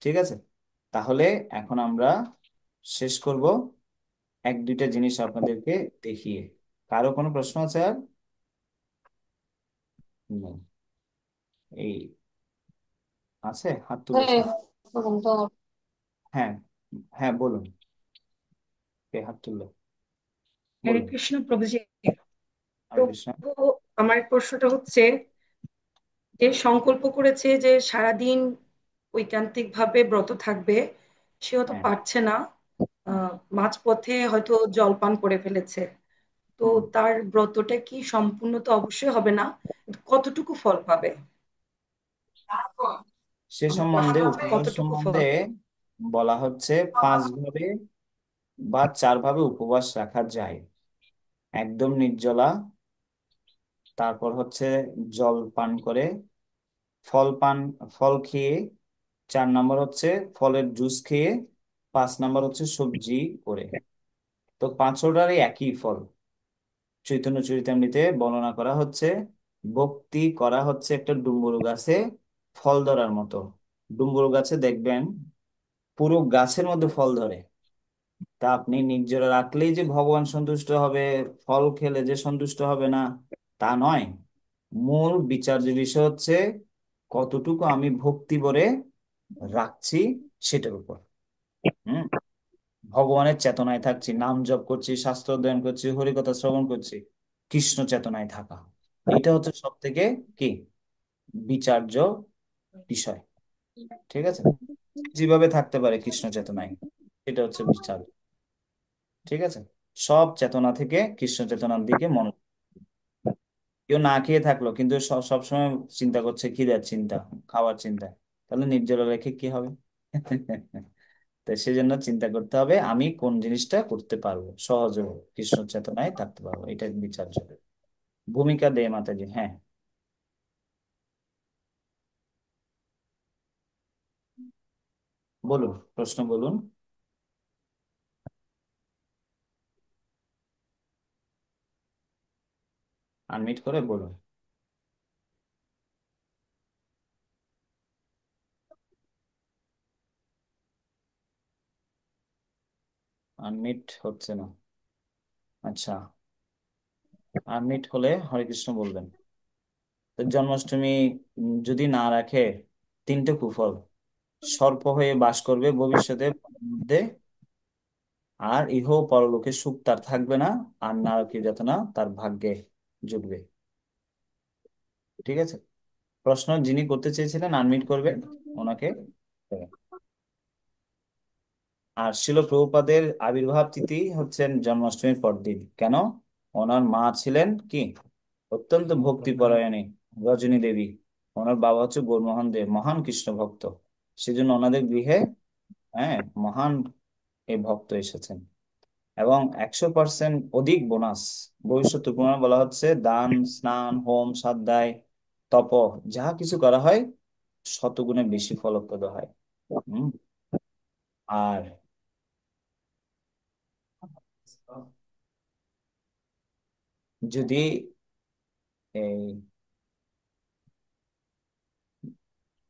Speaker 1: ঠিক আছে, তাহলে এখন আমরা শেষ করব এক দুইটা জিনিস আপনাদেরকে দেখিয়ে। কারো কোনো প্রশ্ন আছে আর? নেই। এই আছে, হাত
Speaker 5: হ্যাঁ,
Speaker 1: তুলেছেন?
Speaker 5: বলুন তো।
Speaker 1: হ্যাঁ, হ্যাঁ বলুন, কে হাত তুললো
Speaker 3: হরে
Speaker 1: বলুন।
Speaker 3: কৃষ্ণ প্রভুজি।
Speaker 1: হরে কৃষ্ণ।
Speaker 3: প্রভু, আমার প্রশ্নটা হচ্ছে যে সংকল্প করেছে যে সারাদিন ঐকান্তিক ভাবে ব্রত থাকবে, সে হয়তো
Speaker 1: হ্যাঁ।
Speaker 3: পারছে না, মাঝপথে হয়তো জলপান করে ফেলেছে, তো
Speaker 1: হুম।
Speaker 3: তার ব্রতটা কি সম্পূর্ণ তো অবশ্যই হবে না, কিন্তু কতটুকু ফল পাবে?
Speaker 1: সে সম্বন্ধে, উপবাস
Speaker 3: কতটুকু
Speaker 1: সম্বন্ধে
Speaker 3: ফল?
Speaker 1: বলা হচ্ছে 5 ভাবে বা 4 ভাবে উপবাস রাখা যায়। একদম নির্জলা, তারপর হচ্ছে জল পান করে, ফল পান, ফল খেয়ে, 4 নম্বর হচ্ছে ফলের জুস খেয়ে, 5 নম্বর হচ্ছে সবজি করে। তো পাঁচটারই একই ফল। চৈতন্য চরিতামৃতে বর্ণনা করা হচ্ছে, ভক্তি করা হচ্ছে একটা ডুমুর গাছে ফল ধরার মতো। ডুমুর গাছে দেখবেন পুরো গাছের মধ্যে ফল ধরে। তা আপনি নির্জরা রাখলেই যে ভগবান সন্তুষ্ট হবে, ফল খেলে যে সন্তুষ্ট হবে না, তা নয়। মূল বিচার্য বিষয় হচ্ছে কতটুকু আমি ভক্তি ভরে রাখছি, সেটার উপর। হুম। ভগবানের চেতনায় থাকছি, নাম জপ করছি, শাস্ত্র অধ্যয়ন করছি, হরিকথা শ্রবণ করছি, কৃষ্ণ চেতনায় থাকা, এটা হচ্ছে সব থেকে কি বিচার্য বিষয়। ঠিক আছে, যেভাবে থাকতে পারে কৃষ্ণ চেতনায়, এটা হচ্ছে বিচার। ঠিক আছে, সব চেতনা থেকে কৃষ্ণ চেতনার দিকে মন। কেউ না খেয়ে থাকলো কিন্তু সবসময় চিন্তা করছে, খিদের চিন্তা, খাওয়ার চিন্তা, তাহলে নির্জলা রেখে কি হবে? তো সেজন্য চিন্তা করতে হবে আমি কোন জিনিসটা করতে পারবো, সহজে কৃষ্ণ চেতনায় থাকতে পারবো, এটা বিচার্য ভূমিকা দেয় মাতাজি। হ্যাঁ বলুন, প্রশ্ন বলুন। আনমিট করে বলুন। আনমিট হচ্ছে না। আচ্ছা, আনমিট হলে হরে কৃষ্ণ বলবেন। তো জন্মাষ্টমী যদি না রাখে, 3টে কুফল: সর্প হয়ে বাস করবে ভবিষ্যতে মধ্যে, আর ইহ পরলোকে সুখ তার থাকবে না, আর নারকীয় যাতনা তার ভাগ্যে জুটবে। ঠিক আছে, প্রশ্ন যিনি করতে চেয়েছিলেন আনমিট করবেন, ওনাকে। আর শিল প্রভুপাদের আবির্ভাব তিথি হচ্ছেন জন্মাষ্টমীর পরদিন। কেন? ওনার মা ছিলেন কি অত্যন্ত ভক্তিপরায়ণী, রজনী দেবী। ওনার বাবা হচ্ছে গৌরমোহন দেব, মহান কৃষ্ণ ভক্ত। সেজন্য ওনাদের গৃহে, হ্যাঁ, মহান এই ভক্ত এসেছেন। এবং 100% অধিক বোনাস, ভবিষ্যৎ প্রমাণ বলা হচ্ছে, দান, স্নান, হোম, স্বাধ্যায়, তপ, যাহা কিছু করা হয় শতগুণে বেশি ফলপ্রদ হয়। হুম। আর যদি এই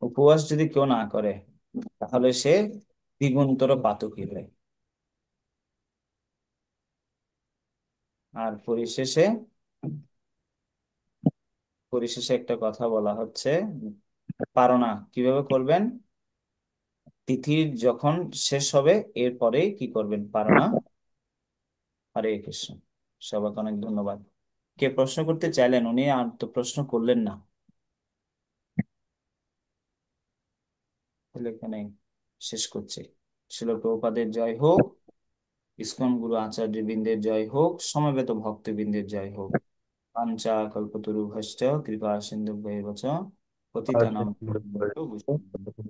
Speaker 1: উপবাস যদি কেউ না করে, তাহলে সে দ্বিগুণতর পাতকী হয়। আর পরিশেষে, পরিশেষে একটা কথা বলা হচ্ছে, পারনা কিভাবে করবেন? তিথির যখন শেষ হবে এরপরেই কি করবেন? পারনা। হরে কৃষ্ণ। সবাইকে অনেক ধন্যবাদ। কে প্রশ্ন করতে চাইলেন? উনি আর তো প্রশ্ন করলেন না। তাহলে এখানে শেষ করছি। শিল প্রভুপাদের জয় হোক। ইসকন গুরু আচার্য বৃন্দের জয় হোক, সমবেত ভক্তবৃন্দের জয় হোক। পাঞ্চা কল্পতরুভ্যশ্চ কৃপা সিন্ধুভ্যেব চ পতিতানাং
Speaker 4: আচ্ছা।
Speaker 1: বৈষ্ণবেভ্যো